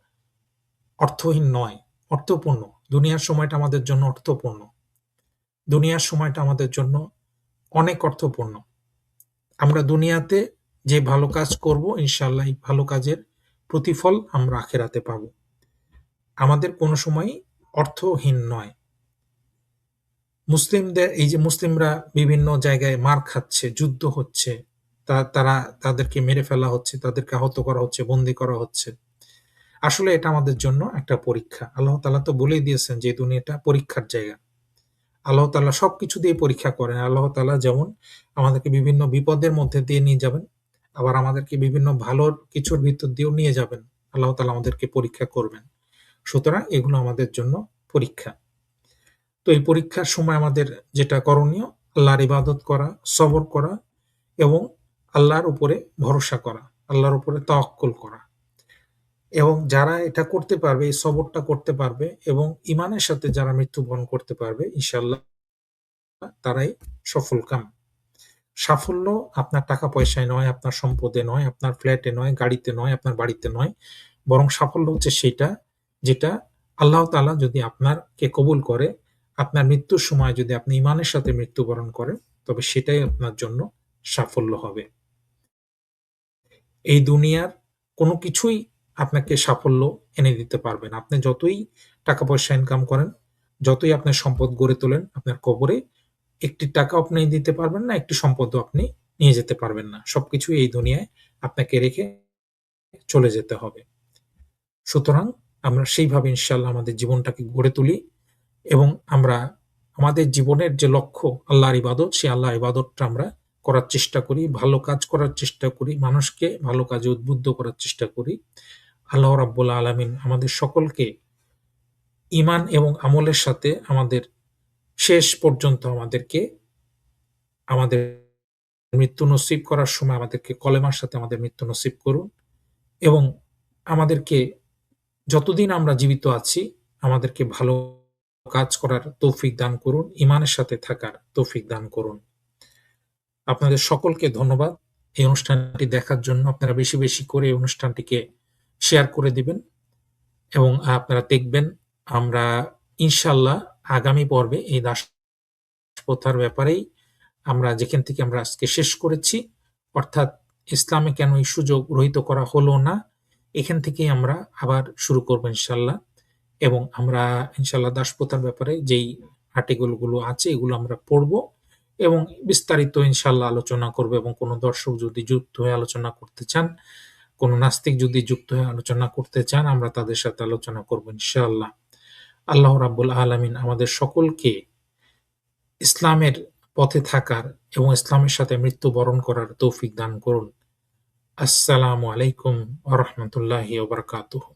অর্থহীন নয়, অর্থপূর্ণ। দুনিয়ার সময়টা আমাদের জন্য অর্থপূর্ণ। দুনিয়ার সময়টা আমাদের জন্য অনেক অর্থপূর্ণ। আমরা দুনিয়াতে যে ভালো কাজ করব, ইনশাআল্লাহ এই ভালো কাজের প্রতিফল আমরা আখিরাতে পাবো। আমাদের কোনো সময়ই অর্থহীন নয়। এই যে মুসলিমরা বিভিন্ন জায়গায় মার খাচ্ছে, যুদ্ধ হচ্ছে, তারা তাদেরকে মেরে ফেলা হচ্ছে, তাদেরকে আহত করা হচ্ছে, বন্দী করা হচ্ছে। আসলে এটা আমাদের জন্য একটা পরীক্ষা। আল্লাহ তাআলা তো বলেই দিয়েছেন যে এই দুনিয়াটা পরীক্ষার জায়গা। আল্লাহ তাআলা সবকিছু দিয়ে পরীক্ষা করেন। আল্লাহ তাআলা যেমন আমাদেরকে বিভিন্ন বিপদের মধ্যে দিয়ে নিয়ে যাবেন, আবার আমাদেরকে বিভিন্ন ভালো কিছুর ভিতর দিয়েও নিয়ে যাবেন। আল্লাহ তাআলা আমাদেরকে পরীক্ষা করবেন। সুতরাং এগুলো আমাদের জন্য পরীক্ষা। তো এই পরীক্ষার সময় আমাদের যেটা করণীয়, আল্লাহর ইবাদত করা, সবর করা এবং আল্লাহর উপরে ভরসা করা, আল্লাহর উপরে তাওয়াক্কুল করা। এবং যারা এটা করতে পারবে, এই সবরটা করতে পারবে এবং ঈমানের সাথে যারা মৃত্যুবরণ করতে পারবে, ইনশাআল্লাহ তারাই সফলকাম। সাফল্য আপনার টাকা-পয়সায় নয়, আপনার সম্পদে নয়, আপনার ফ্ল্যাটে নয়, গাড়িতে নয়, আপনার বাড়িতে নয়। বরং সাফল্য হচ্ছে সেটা, যেটা আল্লাহ তাআলা যদি আপনাকে কবুল করে, আপনার মৃত্যুর সময় যদি আপনি ঈমানের সাথে মৃত্যুবরণ করেন, তবে সেটাই আপনার জন্য সাফল্য হবে। এই দুনিয়ার কোনো কিছুই আপনাকে সাফল্য এনে দিতে পারবে না। আপনি যতই টাকা-পয়সা ইনকাম করেন, যতই আপনার সম্পদ গড়ে তোলেন, আপনার কবরে একটি টাকাও আপনি দিতে পারবেন না, একটি সম্পদও আপনি নিয়ে যেতে পারবেন না। সবকিছুই এই দুনিয়ায় আপনাকে রেখে চলে যেতে হবে। সুতরাং আমরা সেইভাবে ইনশাআল্লাহ আমাদের জীবনটাকে গড়ে তুলি এবং আমরা আমাদের জীবনের যে লক্ষ্য আল্লাহর ইবাদত, সেই আল্লাহর ইবাদতটা আমরা করার চেষ্টা করি, ভালো কাজ করার চেষ্টা করি, মানুষকে ভালো কাজে উদ্বুদ্ধ করার চেষ্টা করি। আল্লাহ রাব্বুল আলামিন আমাদের সকলকে ঈমান এবং আমলের সাথে শেষ পর্যন্ত আমাদের মৃত্যু নসিব করার সময় আমাদেরকে কলেমার সাথে আমাদের মৃত্যু নসিব করুন এবং আমাদেরকে যতদিন আমরা জীবিত আছি আমাদেরকে ভালো কাজ করার তৌফিক দান করুন, ঈমানের সাথে থাকার তৌফিক দান করুন। আপনাদের সকলকে ধন্যবাদ এই অনুষ্ঠানটি দেখার জন্য। আপনারা বেশি, বেশি করে এই অনুষ্ঠানটিকে শেয়ার করে দিবেন এবং আপনারা দেখবেন আমরা ইনশাআল্লাহ আগামী পর্বে এই দাসপ্রথার ব্যাপারেই আমরা যেখান থেকে আমরা আজকে শেষ করেছি, অর্থাৎ ইসলামে কেন এই সুযোগ রহিত করা হলো না, এখান থেকেই আমরা আবার শুরু করব ইনশাআল্লাহ এবং আমরা ইনশাআল্লাহ দাসপ্রথার ব্যাপারে যেই আর্টিকেল গুলো আছে এগুলো আমরা পড়ব এবং বিস্তারিত ইনশাআল্লাহ আলোচনা করব এবং কোন দর্শক যদি যুক্ত হয়ে আলোচনা করতে চান, কোন নাস্তিক যদি যুক্ত হয়ে আলোচনা করতে চান, আমরা তাদের সাথে আলোচনা করব ইনশাআল্লাহ। আল্লাহ রাব্বুল আলামিন আমাদের সকলকে ইসলামের পথে থাকার এবং ইসলামের সাথে মৃত্যুবরণ করার তৌফিক দান করুন। আসসালামু আলাইকুম ওয়া রাহমাতুল্লাহি ওয়া বারাকাতুহু।